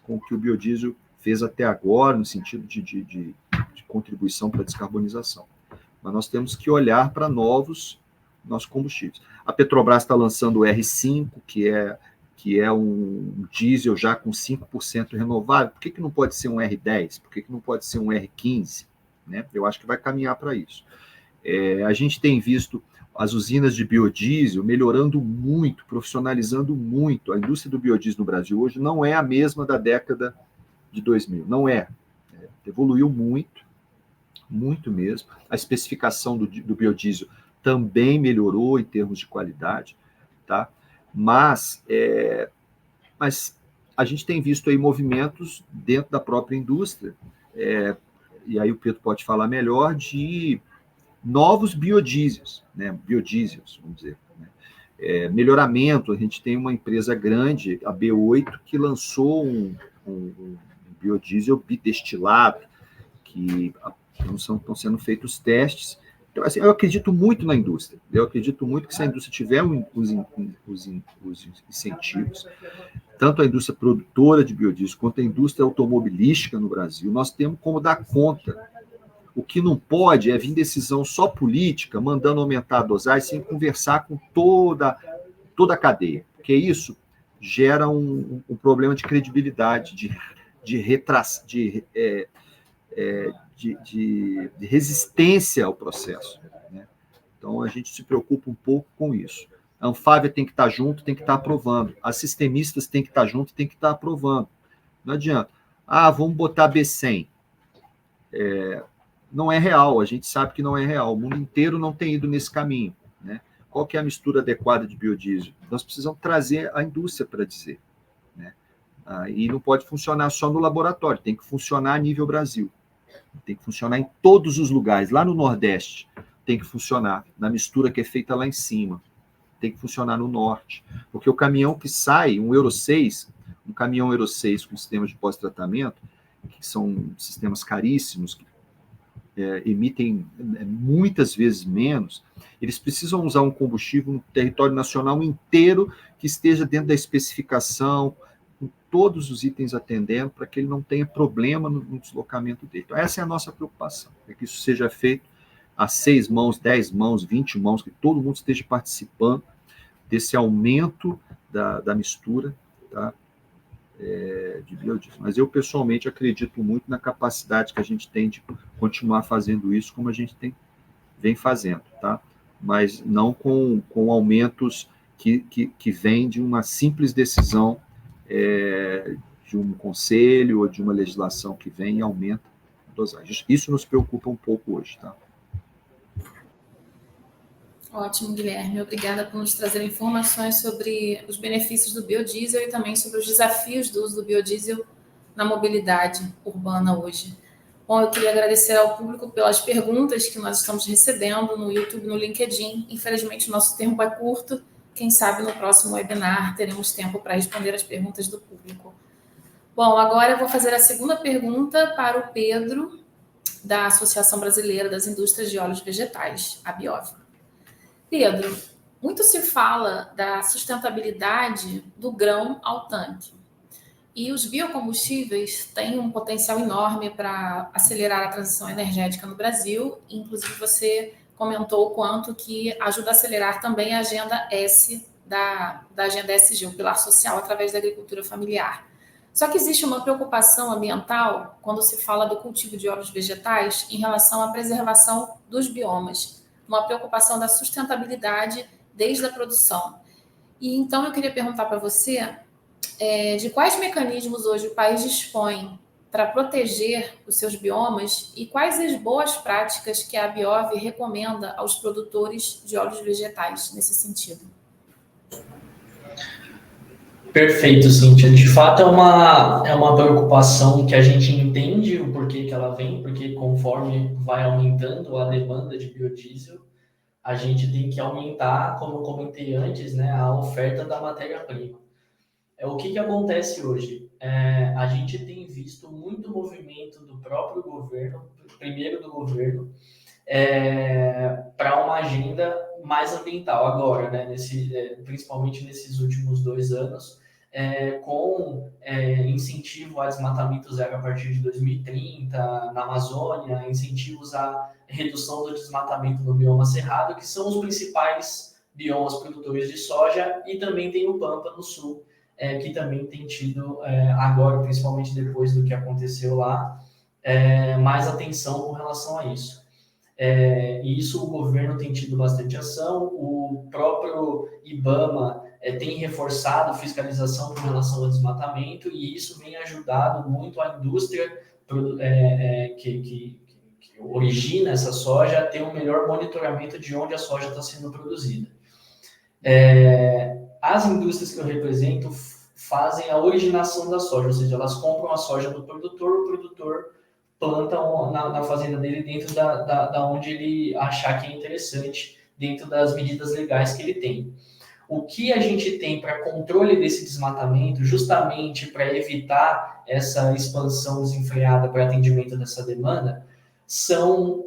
com o que o biodiesel fez até agora, no sentido de contribuição para a descarbonização. Mas nós temos que olhar para nossos combustíveis. A Petrobras está lançando o R5, que é um diesel já com 5% renovável. Por que não pode ser um R10? Por que não pode ser um R15? Né? Eu acho que vai caminhar para isso. A gente tem visto as usinas de biodiesel melhorando muito, profissionalizando muito. A indústria do biodiesel no Brasil hoje não é a mesma da década de 2000. Não é. Evoluiu muito, muito mesmo. A especificação do biodiesel também melhorou em termos de qualidade, tá? Mas a gente tem visto aí movimentos dentro da própria indústria, e aí o Pedro pode falar melhor, de novos biodiesels, né? Biodiesels, vamos dizer. Né? Melhoramento, a gente tem uma empresa grande, a B8, que lançou um biodiesel bidestilado, que estão sendo feitos testes. Então, assim, eu acredito muito na indústria. Eu acredito muito que se a indústria tiver os incentivos, tanto a indústria produtora de biodiesel quanto a indústria automobilística no Brasil, nós temos como dar conta. O que não pode é vir decisão só política, mandando aumentar a dosagem, sem conversar com toda a cadeia. Porque isso gera um problema de credibilidade, de resistência ao processo. Né? Então, a gente se preocupa um pouco com isso. A Anfávia tem que estar junto, tem que estar aprovando. As sistemistas têm que estar junto, tem que estar aprovando. Não adianta. Vamos botar B100. Não é real, a gente sabe que não é real. O mundo inteiro não tem ido nesse caminho. Né? Qual que é a mistura adequada de biodiesel? Nós precisamos trazer a indústria para dizer. Né? E não pode funcionar só no laboratório, tem que funcionar a nível Brasil. Tem que funcionar em todos os lugares. Lá no Nordeste, tem que funcionar na mistura que é feita lá em cima. Tem que funcionar no Norte. Porque o caminhão que sai, um caminhão Euro 6 com sistema de pós-tratamento, que são sistemas caríssimos, que emitem muitas vezes menos, eles precisam usar um combustível no território nacional inteiro que esteja dentro da especificação, com todos os itens atendendo, para que ele não tenha problema no deslocamento dele. Então, essa é a nossa preocupação, é que isso seja feito a 6 mãos, 10 mãos, 20 mãos, que todo mundo esteja participando desse aumento da mistura, tá? De biodiesel. Mas eu, pessoalmente, acredito muito na capacidade que a gente tem de continuar fazendo isso como a gente vem fazendo, tá? Mas não com aumentos que vêm de uma simples decisão de um conselho ou de uma legislação que vem e aumenta a dosagem. Isso nos preocupa um pouco hoje, tá? Ótimo, Guilherme. Obrigada por nos trazer informações sobre os benefícios do biodiesel e também sobre os desafios do uso do biodiesel na mobilidade urbana hoje. Bom, eu queria agradecer ao público pelas perguntas que nós estamos recebendo no YouTube e no LinkedIn. Infelizmente, o nosso tempo é curto. Quem sabe no próximo webinar teremos tempo para responder as perguntas do público. Bom, agora eu vou fazer a segunda pergunta para o Pedro, da Associação Brasileira das Indústrias de Óleos Vegetais, a Biova. Pedro, Muito se fala da sustentabilidade do grão ao tanque. E os biocombustíveis têm um potencial enorme para acelerar a transição energética no Brasil. Inclusive, você comentou o quanto que ajuda a acelerar também a agenda S da agenda ESG, o pilar social, através da agricultura familiar. Só que existe uma preocupação ambiental quando se fala do cultivo de óleos vegetais em relação à preservação dos biomas, uma preocupação da sustentabilidade desde a produção. E então eu queria perguntar para você de quais mecanismos hoje o país dispõe para proteger os seus biomas e quais as boas práticas que a Biov recomenda aos produtores de óleos vegetais nesse sentido. Perfeito, Cíntia. De fato, é uma preocupação que a gente entende o porquê que ela vem, porque conforme vai aumentando a demanda de biodiesel, a gente tem que aumentar, como eu comentei antes, né, a oferta da matéria-prima. O que acontece hoje? A gente tem visto muito movimento do próprio governo, primeiro do governo, para uma agenda mais ambiental agora, né, principalmente nesses últimos 2 anos, com incentivo a desmatamento zero a partir de 2030 na Amazônia, incentivos à redução do desmatamento no bioma cerrado, que são os principais biomas produtores de soja, e também tem o Pampa no sul, que também tem tido, agora, principalmente depois do que aconteceu lá, mais atenção com relação a isso. E isso o governo tem tido bastante ação, o próprio IBAMA tem reforçado a fiscalização com relação ao desmatamento, e isso vem ajudado muito a indústria que origina essa soja a ter um melhor monitoramento de onde a soja está sendo produzida. As indústrias que eu represento fazem a originação da soja, ou seja, elas compram a soja do produtor, o produtor planta na fazenda dele dentro da onde ele achar que é interessante, dentro das medidas legais que ele tem. O que a gente tem para controle desse desmatamento, justamente para evitar essa expansão desenfreada para atendimento dessa demanda, são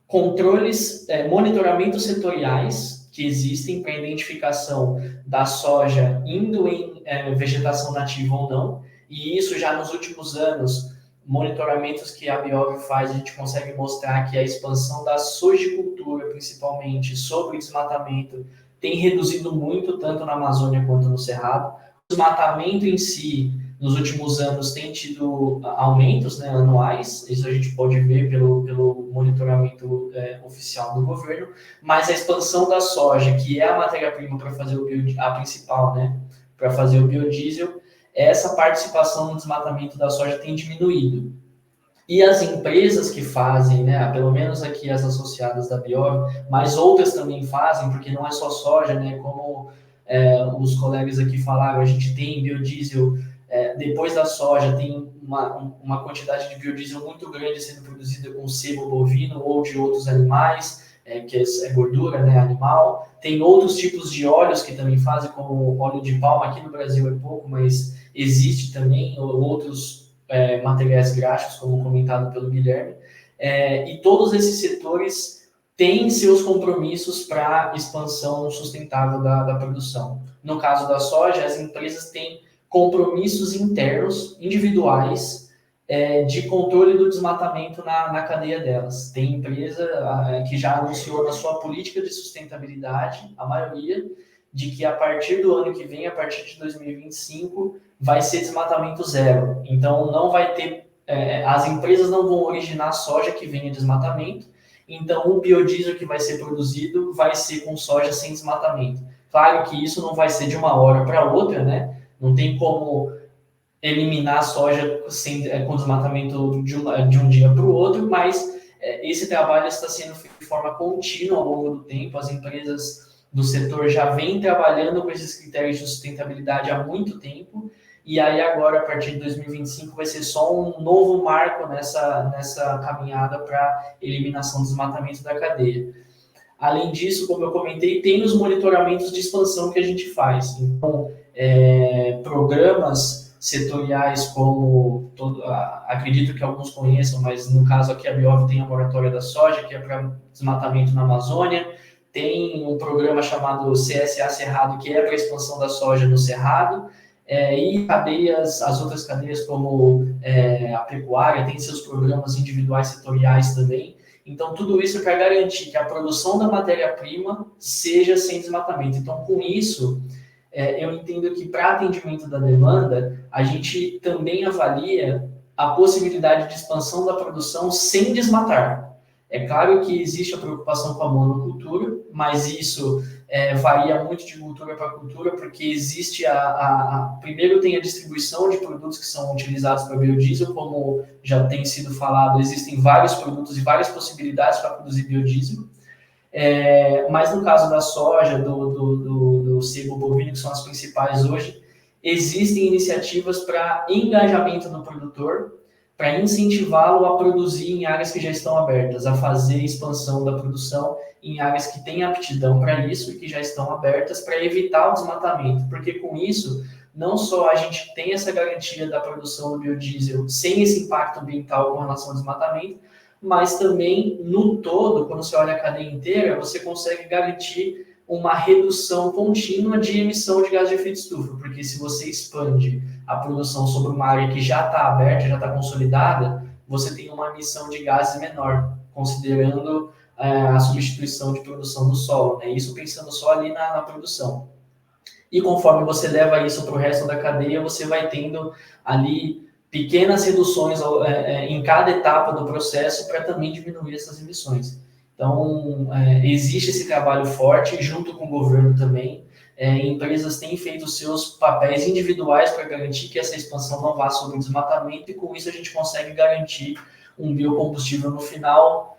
controles, monitoramentos setoriais que existem para identificação da soja indo em vegetação nativa ou não, e isso já nos últimos anos, monitoramentos que a Biov faz, a gente consegue mostrar que a expansão da sojicultura, principalmente sobre o desmatamento, tem reduzido muito, tanto na Amazônia quanto no Cerrado. O desmatamento em si, nos últimos anos, tem tido aumentos, né, anuais, isso a gente pode ver pelo monitoramento oficial do governo, mas a expansão da soja, que é a matéria-prima para fazer a principal, né, para fazer o biodiesel, essa participação no desmatamento da soja tem diminuído. E as empresas que fazem, né, pelo menos aqui as associadas da Biov, mas outras também fazem, porque não é só soja, né, como os colegas aqui falaram, a gente tem biodiesel, depois da soja tem uma quantidade de biodiesel muito grande sendo produzida com sebo bovino ou de outros animais, que é gordura, né, animal. Tem outros tipos de óleos que também fazem, como óleo de palma, aqui no Brasil é pouco, mas existe também outros materiais graxos, como comentado pelo Guilherme, e todos esses setores têm seus compromissos para a expansão sustentável da produção. No caso da soja, as empresas têm compromissos internos, individuais, de controle do desmatamento na cadeia delas. Tem empresa que já anunciou na sua política de sustentabilidade, a maioria, de que a partir do ano que vem, a partir de 2025, vai ser desmatamento zero. Então, não vai ter... as empresas não vão originar soja que venha de desmatamento, então o biodiesel que vai ser produzido vai ser com soja sem desmatamento. Claro que isso não vai ser de uma hora para outra, né? Não tem como eliminar a soja com desmatamento de um dia para o outro, mas esse trabalho está sendo feito de forma contínua ao longo do tempo. As empresas do setor já vêm trabalhando com esses critérios de sustentabilidade há muito tempo, e aí agora, a partir de 2025, vai ser só um novo marco nessa caminhada para eliminação do desmatamento da cadeia. Além disso, como eu comentei, tem os monitoramentos de expansão que a gente faz. Então, programas setoriais como, acredito que alguns conheçam, mas no caso aqui a Biov tem a moratória da soja, que é para desmatamento na Amazônia, tem um programa chamado CSA Cerrado, que é para a expansão da soja no Cerrado, e cadeias, as outras cadeias como a pecuária, tem seus programas individuais setoriais também. Então, tudo isso para garantir que a produção da matéria-prima seja sem desmatamento. Então, com isso, eu entendo que para atendimento da demanda, a gente também avalia a possibilidade de expansão da produção sem desmatar. É claro que existe a preocupação com a monocultura, mas isso varia muito de cultura para cultura, porque existe primeiro tem a distribuição de produtos que são utilizados para biodiesel, como já tem sido falado, existem vários produtos e várias possibilidades para produzir biodiesel. Mas no caso da soja, do sebo bovino, que são as principais hoje, existem iniciativas para engajamento do produtor, para incentivá-lo a produzir em áreas que já estão abertas, a fazer expansão da produção em áreas que têm aptidão para isso e que já estão abertas, para evitar o desmatamento, porque com isso, não só a gente tem essa garantia da produção do biodiesel sem esse impacto ambiental com relação ao desmatamento, mas também, no todo, quando você olha a cadeia inteira, você consegue garantir uma redução contínua de emissão de gás de efeito estufa, porque se você expande a produção sobre uma área que já está aberta, já está consolidada, você tem uma emissão de gases menor, considerando a substituição de produção do solo, né? Isso pensando só ali na produção. E conforme você leva isso para o resto da cadeia, você vai tendo ali pequenas reduções em cada etapa do processo para também diminuir essas emissões. Então, existe esse trabalho forte, junto com o governo também. Empresas têm feito seus papéis individuais para garantir que essa expansão não vá sobre o desmatamento, e com isso a gente consegue garantir um biocombustível no final,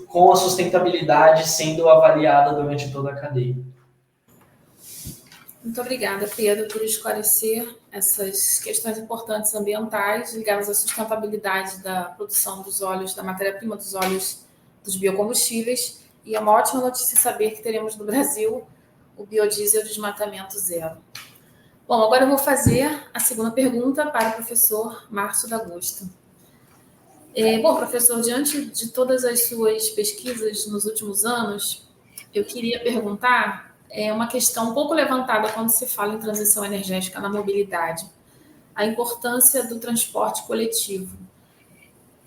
com a sustentabilidade sendo avaliada durante toda a cadeia. Muito obrigada, Pedro, por esclarecer essas questões importantes ambientais ligadas à sustentabilidade da produção dos óleos, da matéria-prima dos óleos dos biocombustíveis. E é uma ótima notícia saber que teremos no Brasil o biodiesel de desmatamento zero. Bom, agora eu vou fazer a segunda pergunta para o professor Márcio D'Agosto. Bom, professor, diante de todas as suas pesquisas nos últimos anos, eu queria perguntar uma questão um pouco levantada quando se fala em transição energética na mobilidade, a importância do transporte coletivo.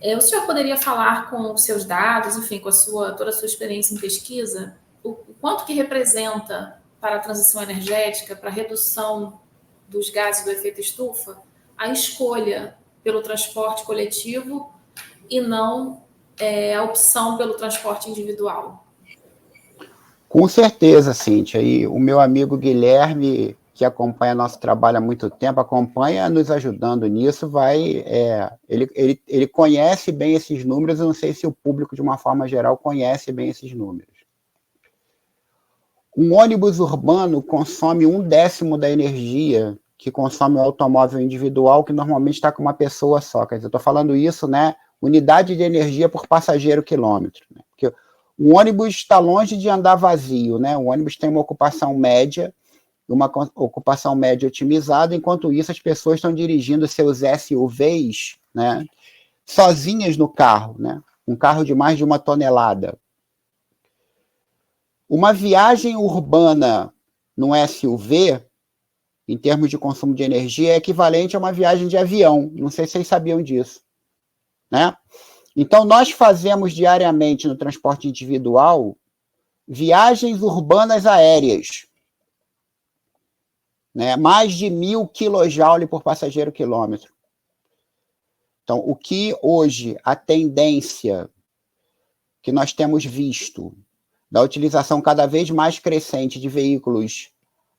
O senhor poderia falar com os seus dados, enfim, com toda a sua experiência em pesquisa, o quanto que representa para a transição energética, para a redução dos gases do efeito estufa, a escolha pelo transporte coletivo e não a opção pelo transporte individual? Com certeza, Cíntia. E o meu amigo Guilherme, que acompanha nosso trabalho há muito tempo, acompanha nos ajudando nisso, ele conhece bem esses números, eu não sei se o público, de uma forma geral, conhece bem esses números. Um ônibus urbano consome 1/10 da energia que consome o automóvel individual, que normalmente está com uma pessoa só. Quer dizer, eu estou falando isso, né? Unidade de energia por passageiro quilômetro, né? Porque o ônibus está longe de andar vazio, né? O ônibus tem uma ocupação média otimizada, enquanto isso as pessoas estão dirigindo seus SUVs, né, sozinhas no carro, né? Um carro de mais de 1 tonelada. Uma viagem urbana num SUV, em termos de consumo de energia, é equivalente a uma viagem de avião. Não sei se vocês sabiam disso, né? Então, nós fazemos diariamente no transporte individual viagens urbanas aéreas, né? Mais de 1.000 kJ por passageiro quilômetro. Então, o que hoje a tendência que nós temos visto da utilização cada vez mais crescente de veículos,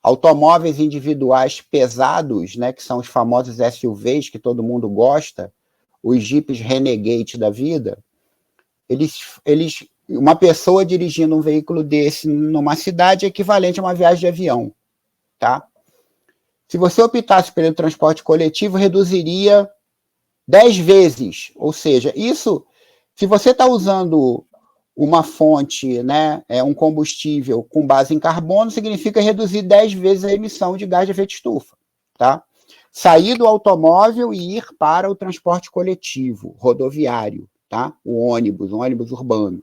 automóveis individuais pesados, né, que são os famosos SUVs que todo mundo gosta, os Jeeps Renegade da vida, uma pessoa dirigindo um veículo desse numa cidade é equivalente a uma viagem de avião, tá? Se você optasse pelo transporte coletivo, reduziria 10 vezes, ou seja, isso, se você está usando uma fonte, né, um combustível com base em carbono, significa reduzir 10 vezes a emissão de gás de efeito estufa, tá? Sair do automóvel e ir para o transporte coletivo, rodoviário, tá? Um ônibus urbano.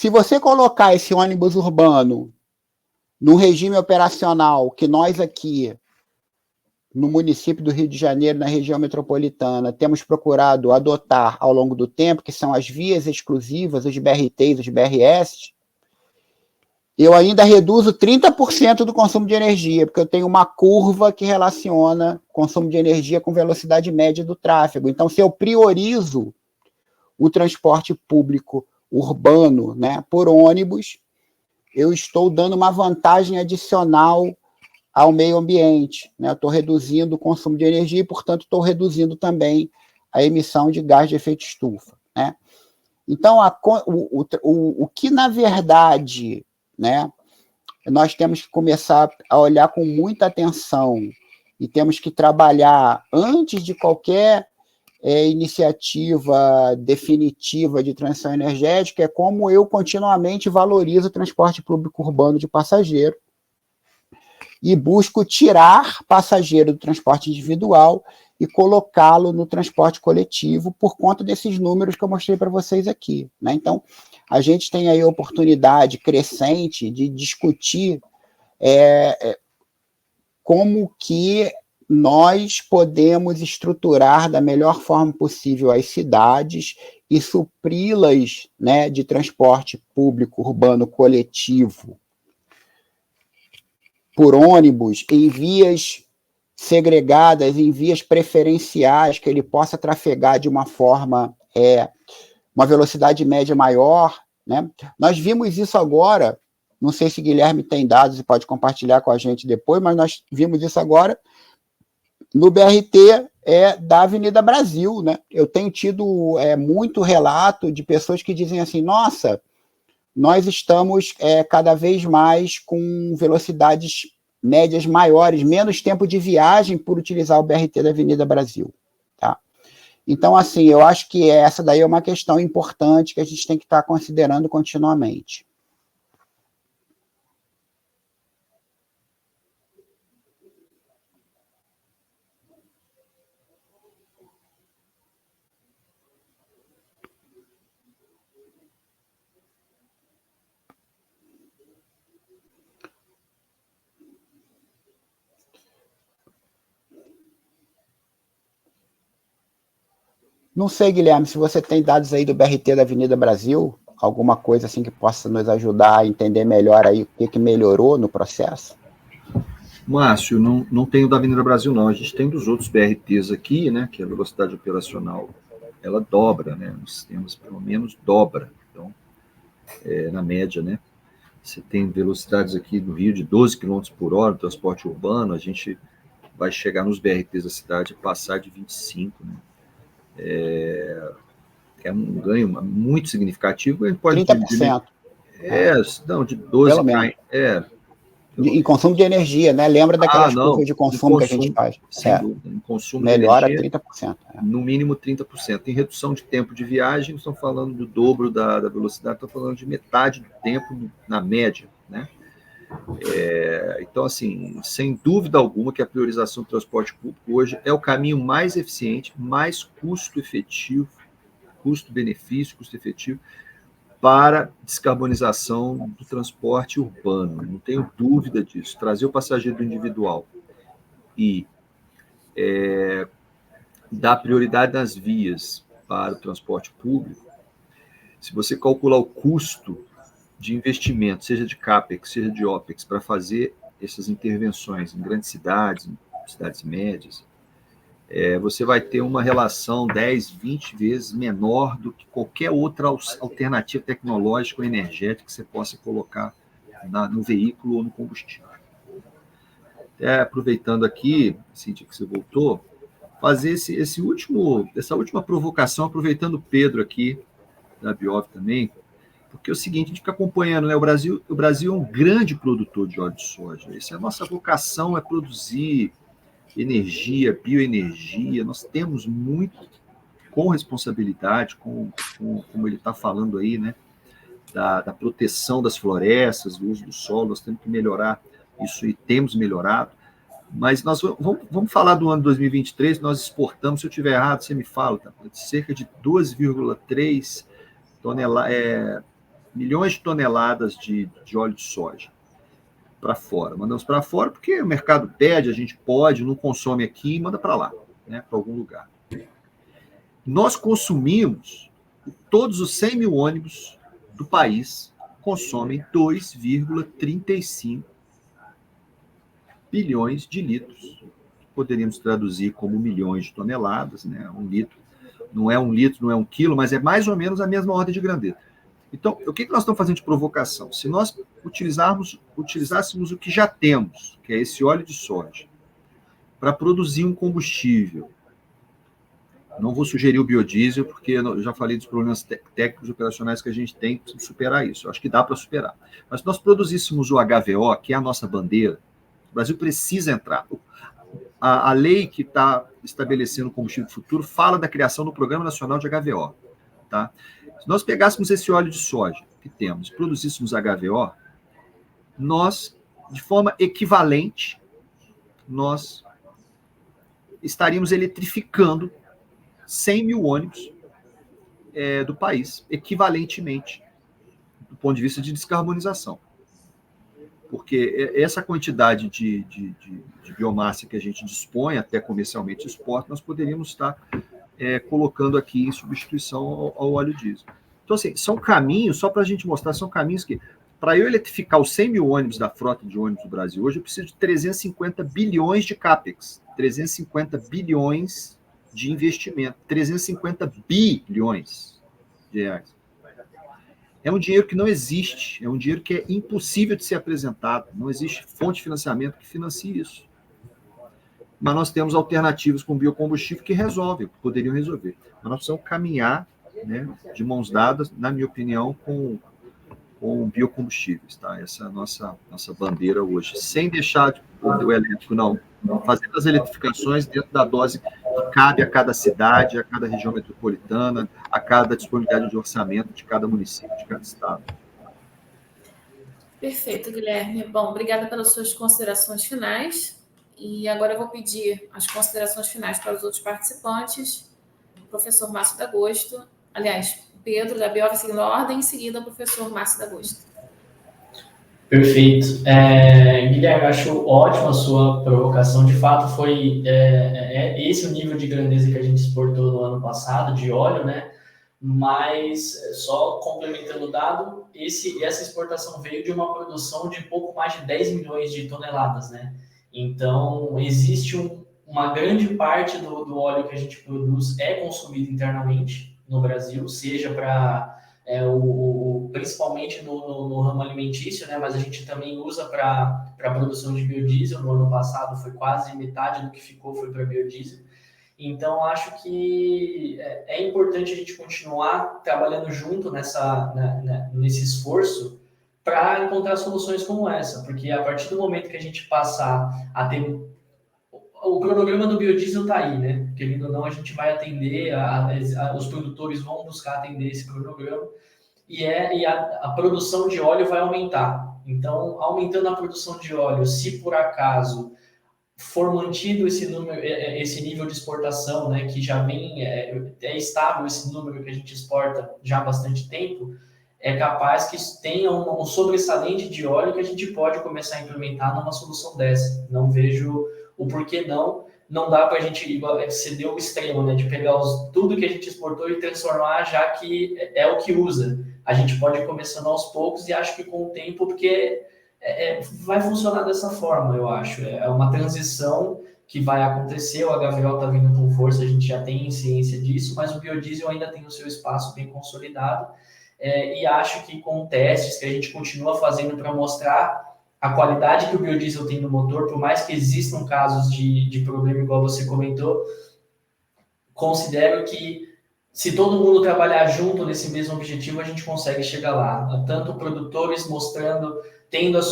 Se você colocar esse ônibus urbano no regime operacional que nós aqui, no município do Rio de Janeiro, na região metropolitana, temos procurado adotar ao longo do tempo, que são as vias exclusivas, os BRTs, os BRS, eu ainda reduzo 30% do consumo de energia, porque eu tenho uma curva que relaciona consumo de energia com velocidade média do tráfego. Então, se eu priorizo o transporte público urbano, né, por ônibus, eu estou dando uma vantagem adicional ao meio ambiente, né? Eu estou reduzindo o consumo de energia e, portanto, estou reduzindo também a emissão de gás de efeito estufa, né? Então, o que, na verdade, né, nós temos que começar a olhar com muita atenção e temos que trabalhar antes de qualquer iniciativa definitiva de transição energética é como eu continuamente valorizo o transporte público urbano de passageiro e busco tirar passageiro do transporte individual e colocá-lo no transporte coletivo por conta desses números que eu mostrei para vocês aqui, né? Então, a gente tem aí a oportunidade crescente de discutir como que nós podemos estruturar da melhor forma possível as cidades e supri-las, né, de transporte público urbano coletivo por ônibus em vias segregadas, em vias preferenciais, que ele possa trafegar de uma forma, uma velocidade média maior, né? Nós vimos isso agora, não sei se Guilherme tem dados e pode compartilhar com a gente depois, mas nós vimos isso agora no BRT da Avenida Brasil, né? Eu tenho tido muito relato de pessoas que dizem assim, nossa, nós estamos cada vez mais com velocidades médias maiores, menos tempo de viagem por utilizar o BRT da Avenida Brasil, tá? Então, assim, eu acho que essa daí é uma questão importante que a gente tem que estar considerando continuamente. Não sei, Guilherme, se você tem dados aí do BRT da Avenida Brasil, alguma coisa assim que possa nos ajudar a entender melhor aí o que melhorou no processo? Márcio, não tenho da Avenida Brasil, não. A gente tem dos outros BRTs aqui, né, que a velocidade operacional, ela dobra, né, nos sistemas pelo menos dobra. Então, na média, né, você tem velocidades aqui no Rio de 12 km por hora no transporte urbano, a gente vai chegar nos BRTs da cidade a passar de 25, né? É um ganho muito significativo. A gente pode 30%. Não, de 12 pelo menos. Em consumo de energia, né? Lembra daquelas curvas de consumo que a gente faz? Sem dúvida. Em consumo melhora de energia, 30%. No mínimo 30%. Em redução de tempo de viagem, estão falando do dobro da velocidade, estão falando de metade do tempo na média, né? Então, assim, sem dúvida alguma que a priorização do transporte público hoje é o caminho mais eficiente, mais custo-efetivo, custo-benefício, custo-efetivo, para descarbonização do transporte urbano. Não tenho dúvida disso. Trazer o passageiro do individual e dar prioridade nas vias para o transporte público, se você calcular o custo de investimento, seja de CAPEX, seja de OPEX, para fazer essas intervenções em grandes cidades, em cidades médias, você vai ter uma relação 10, 20 vezes menor do que qualquer outra alternativa tecnológica ou energética que você possa colocar no veículo ou no combustível. Aproveitando aqui, Cíntia, que você voltou, fazer essa última provocação, aproveitando o Pedro aqui, da Biov também, porque é o seguinte, a gente fica acompanhando, né? O Brasil é um grande produtor de óleo de soja. Essa é a nossa vocação, é produzir energia, bioenergia. Nós temos muito, com responsabilidade, como ele está falando aí, né? Da proteção das florestas, do uso do solo, nós temos que melhorar isso e temos melhorado. Mas nós vamos falar do ano 2023, nós exportamos, se eu estiver errado, você me fala, tá? Cerca de 12,3 milhões de toneladas de óleo de soja para fora. Mandamos para fora porque o mercado pede, a gente pode, não consome aqui e manda para lá, né, para algum lugar. Nós consumimos, todos os 100 mil ônibus do país consomem 2,35 bilhões de litros. Poderíamos traduzir como milhões de toneladas, né? Um litro não é um quilo, mas é mais ou menos a mesma ordem de grandeza. Então, o que nós estamos fazendo de provocação? Se nós utilizássemos o que já temos, que é esse óleo de soja, para produzir um combustível, não vou sugerir o biodiesel, porque eu já falei dos problemas técnicos e operacionais que a gente tem para superar isso. Eu acho que dá para superar. Mas se nós produzíssemos o HVO, que é a nossa bandeira, o Brasil precisa entrar. A lei que está estabelecendo o combustível do futuro fala da criação do Programa Nacional de HVO. Tá? Se nós pegássemos esse óleo de soja que temos e produzíssemos HVO, nós, de forma equivalente, nós estaríamos eletrificando 100 mil ônibus do país, equivalentemente, do ponto de vista de descarbonização. Porque essa quantidade de biomassa que a gente dispõe, até comercialmente exporta, nós poderíamos estar colocando aqui em substituição ao óleo diesel. Então, assim, são caminhos, só para a gente mostrar, são caminhos que, para eu eletrificar os 100 mil ônibus da frota de ônibus do Brasil hoje, eu preciso de 350 bilhões de CAPEX, 350 bilhões de investimento, 350 bilhões de reais. É um dinheiro que não existe, é um dinheiro que é impossível de ser apresentado, não existe fonte de financiamento que financie isso. Mas nós temos alternativas com biocombustível que resolvem, que poderiam resolver. Mas nós precisamos caminhar, né, de mãos dadas, na minha opinião, com biocombustíveis. Tá? Essa é a nossa bandeira hoje. Sem deixar o elétrico, não. Fazendo as eletrificações dentro da dose que cabe a cada cidade, a cada região metropolitana, a cada disponibilidade de orçamento de cada município, de cada estado. Perfeito, Guilherme. Bom, obrigada pelas suas considerações finais. E agora eu vou pedir as considerações finais para os outros participantes. O professor Márcio D'Agosto, aliás, Pedro da Biova, seguindo a ordem, em seguida o professor Márcio D'Agosto. Perfeito. Guilherme, acho ótima a sua provocação. De fato, foi esse o nível de grandeza que a gente exportou no ano passado, de óleo, né? Mas, só complementando o dado, essa exportação veio de uma produção de pouco mais de 10 milhões de toneladas, né? Então, existe uma grande parte do óleo que a gente produz é consumido internamente no Brasil, seja para... principalmente no ramo alimentício, né? Mas a gente também usa para a produção de biodiesel. No ano passado foi quase metade do que ficou foi para biodiesel. Então, acho que é importante a gente continuar trabalhando junto nesse esforço para encontrar soluções como essa, porque a partir do momento que a gente passar a ter... O cronograma do biodiesel está aí, né? Querendo ou não, a gente vai atender, os produtores vão buscar atender esse cronograma e a produção de óleo vai aumentar. Então, aumentando a produção de óleo, se por acaso for mantido esse nível de exportação, né, que já vem, é estável esse número que a gente exporta já há bastante tempo, é capaz que tenha um sobressalente de óleo que a gente pode começar a implementar numa solução dessa. Não vejo o porquê não dá para a gente ceder o extremo, né, de pegar tudo que a gente exportou e transformar, já que é o que usa. A gente pode ir começando aos poucos e acho que com o tempo, porque vai funcionar dessa forma, eu acho. É uma transição que vai acontecer, o HVO está vindo com força, a gente já tem ciência disso, mas o biodiesel ainda tem o seu espaço bem consolidado, e acho que com testes que a gente continua fazendo para mostrar a qualidade que o biodiesel tem no motor, por mais que existam casos de problema, igual você comentou, considero que se todo mundo trabalhar junto nesse mesmo objetivo, a gente consegue chegar lá. Tanto produtores mostrando, tendo o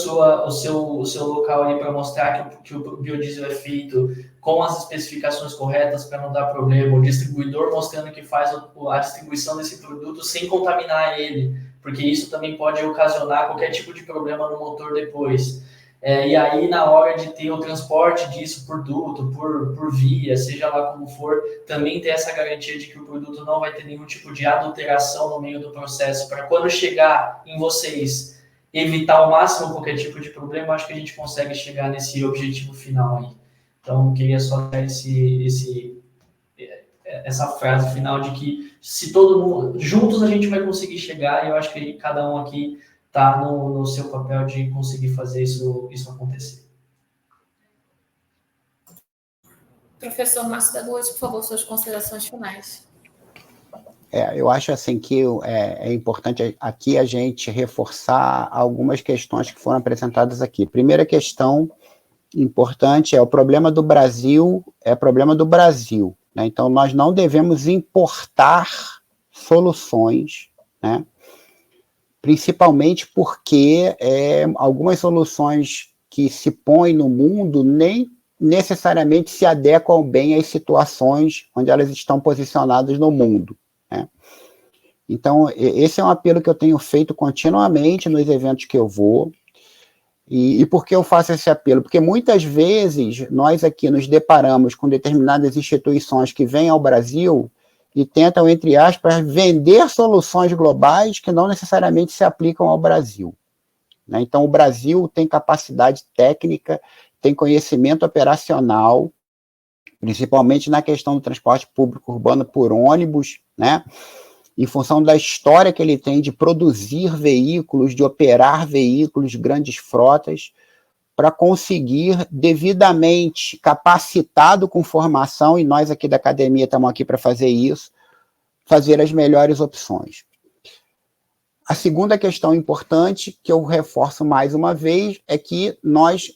seu local ali para mostrar que o biodiesel é feito com as especificações corretas para não dar problema, o distribuidor mostrando que faz a distribuição desse produto sem contaminar ele, porque isso também pode ocasionar qualquer tipo de problema no motor depois. E aí, na hora de ter o transporte disso por duto, por via, seja lá como for, também ter essa garantia de que o produto não vai ter nenhum tipo de adulteração no meio do processo, para quando chegar em vocês, evitar ao máximo qualquer tipo de problema, acho que a gente consegue chegar nesse objetivo final aí. Então, queria só dar essa frase final de que se todo mundo, juntos a gente vai conseguir chegar, e eu acho que cada um aqui está no seu papel de conseguir fazer isso acontecer. Professor Márcio da Luz, por favor, suas considerações finais. Eu acho assim que é importante aqui a gente reforçar algumas questões que foram apresentadas aqui. Primeira questão importante é o problema do Brasil, problema do Brasil, né? Então, nós não devemos importar soluções, né? Principalmente porque algumas soluções que se põem no mundo nem necessariamente se adequam bem às situações onde elas estão posicionadas no mundo, né? Então, esse é um apelo que eu tenho feito continuamente nos eventos que eu vou. E por que eu faço esse apelo? Porque muitas vezes nós aqui nos deparamos com determinadas instituições que vêm ao Brasil e tentam, entre aspas, vender soluções globais que não necessariamente se aplicam ao Brasil, né? Então, o Brasil tem capacidade técnica, tem conhecimento operacional, principalmente na questão do transporte público urbano por ônibus, né? Em função da história que ele tem de produzir veículos, de operar veículos, grandes frotas, para conseguir, devidamente capacitado com formação, e nós aqui da academia estamos aqui para fazer isso, fazer as melhores opções. A segunda questão importante, que eu reforço mais uma vez, é que nós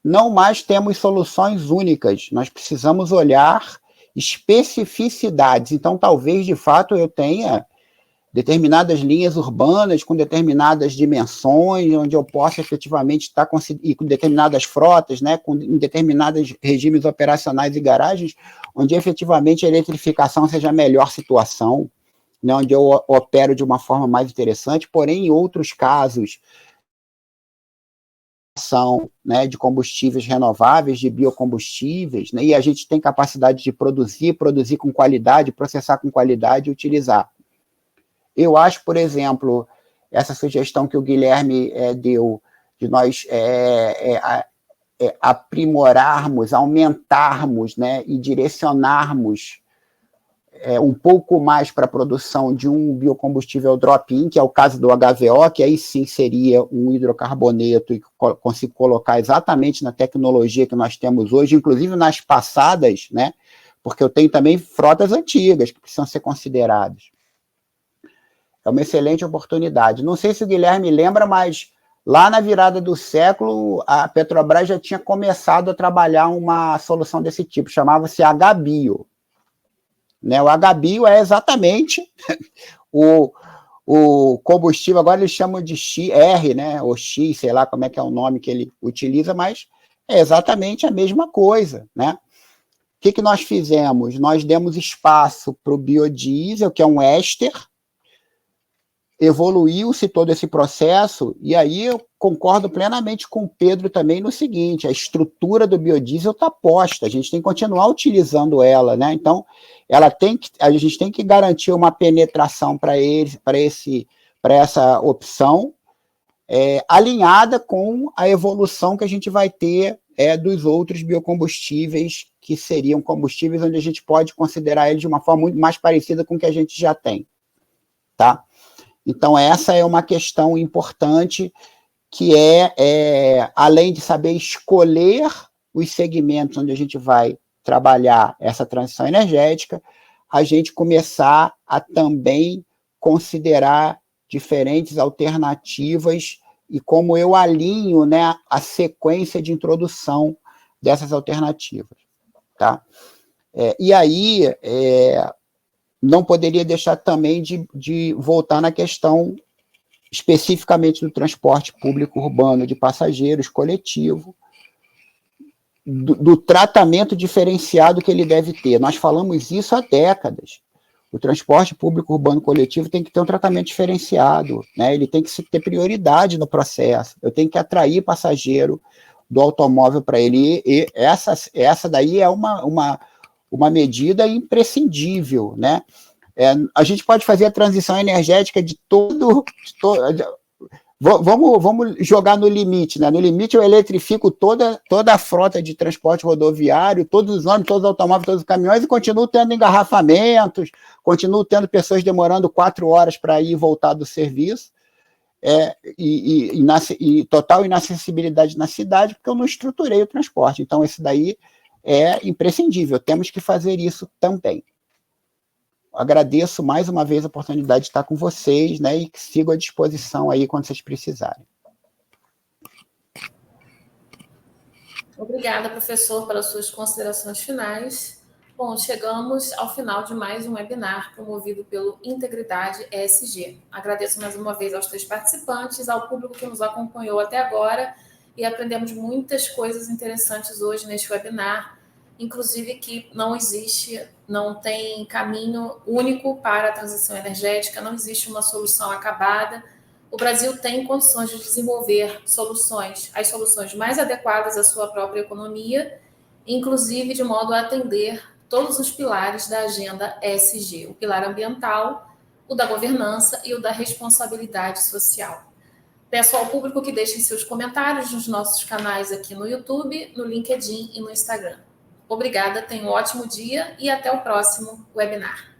não mais temos soluções únicas, nós precisamos olhar especificidades. Então, talvez, de fato, eu tenha determinadas linhas urbanas com determinadas dimensões, onde eu possa efetivamente estar e com determinadas frotas, né, em determinados regimes operacionais e garagens, onde efetivamente a eletrificação seja a melhor situação, né, onde eu opero de uma forma mais interessante, porém, em outros casos, né, de combustíveis renováveis, de biocombustíveis, né, e a gente tem capacidade de produzir com qualidade, processar com qualidade e utilizar. Eu acho, por exemplo, essa sugestão que o Guilherme deu, de nós aprimorarmos, aumentarmos, né, e direcionarmos um pouco mais para a produção de um biocombustível drop-in, que é o caso do HVO, que aí sim seria um hidrocarboneto e consigo colocar exatamente na tecnologia que nós temos hoje, inclusive nas passadas, né, porque eu tenho também frotas antigas que precisam ser consideradas. É uma excelente oportunidade. Não sei se o Guilherme lembra, mas lá na virada do século, a Petrobras já tinha começado a trabalhar uma solução desse tipo, chamava-se HBio. Né? O HBio é exatamente o combustível, agora eles chamam de R, né? Ou X, sei lá como é que é o nome que ele utiliza, mas é exatamente a mesma coisa, né? O que nós fizemos? Nós demos espaço para o biodiesel, que é um éster, evoluiu-se todo esse processo, e aí eu concordo plenamente com o Pedro também no seguinte: a estrutura do biodiesel está posta, a gente tem que continuar utilizando ela, né? Então, a gente tem que garantir uma penetração para essa opção, alinhada com a evolução que a gente vai ter dos outros biocombustíveis, que seriam combustíveis onde a gente pode considerar eles de uma forma muito mais parecida com o que a gente já tem, tá? Então, essa é uma questão importante, que além de saber escolher os segmentos onde a gente vai trabalhar essa transição energética, a gente começar a também considerar diferentes alternativas e como eu alinho, né, a sequência de introdução dessas alternativas, tá? E aí, não poderia deixar também de voltar na questão especificamente do transporte público urbano de passageiros coletivo, do tratamento diferenciado que ele deve ter. Nós falamos isso há décadas. O transporte público urbano coletivo tem que ter um tratamento diferenciado, né? Ele tem que ter prioridade no processo. Eu tenho que atrair passageiro do automóvel para ele. E essa daí é uma medida imprescindível, né? A gente pode fazer a transição energética de todo. Vamos jogar no limite, né? No limite eu eletrifico toda a frota de transporte rodoviário, todos os ônibus, todos os automóveis, todos os caminhões, e continuo tendo engarrafamentos, continuo tendo pessoas demorando 4 horas para ir e voltar do serviço, e total inacessibilidade na cidade, porque eu não estruturei o transporte. Então, esse daí é imprescindível, temos que fazer isso também. Agradeço mais uma vez a oportunidade de estar com vocês, né, e sigo à disposição aí quando vocês precisarem. Obrigada, professor, pelas suas considerações finais. Bom, chegamos ao final de mais um webinar promovido pelo Integridade ESG. Agradeço mais uma vez aos 3 participantes, ao público que nos acompanhou até agora, e aprendemos muitas coisas interessantes hoje neste webinar, inclusive que não tem caminho único para a transição energética, não existe uma solução acabada. O Brasil tem condições de desenvolver as soluções mais adequadas à sua própria economia, inclusive de modo a atender todos os pilares da agenda ESG, o pilar ambiental, o da governança e o da responsabilidade social. Peço ao público que deixem seus comentários nos nossos canais aqui no YouTube, no LinkedIn e no Instagram. Obrigada, tenha um ótimo dia e até o próximo webinar.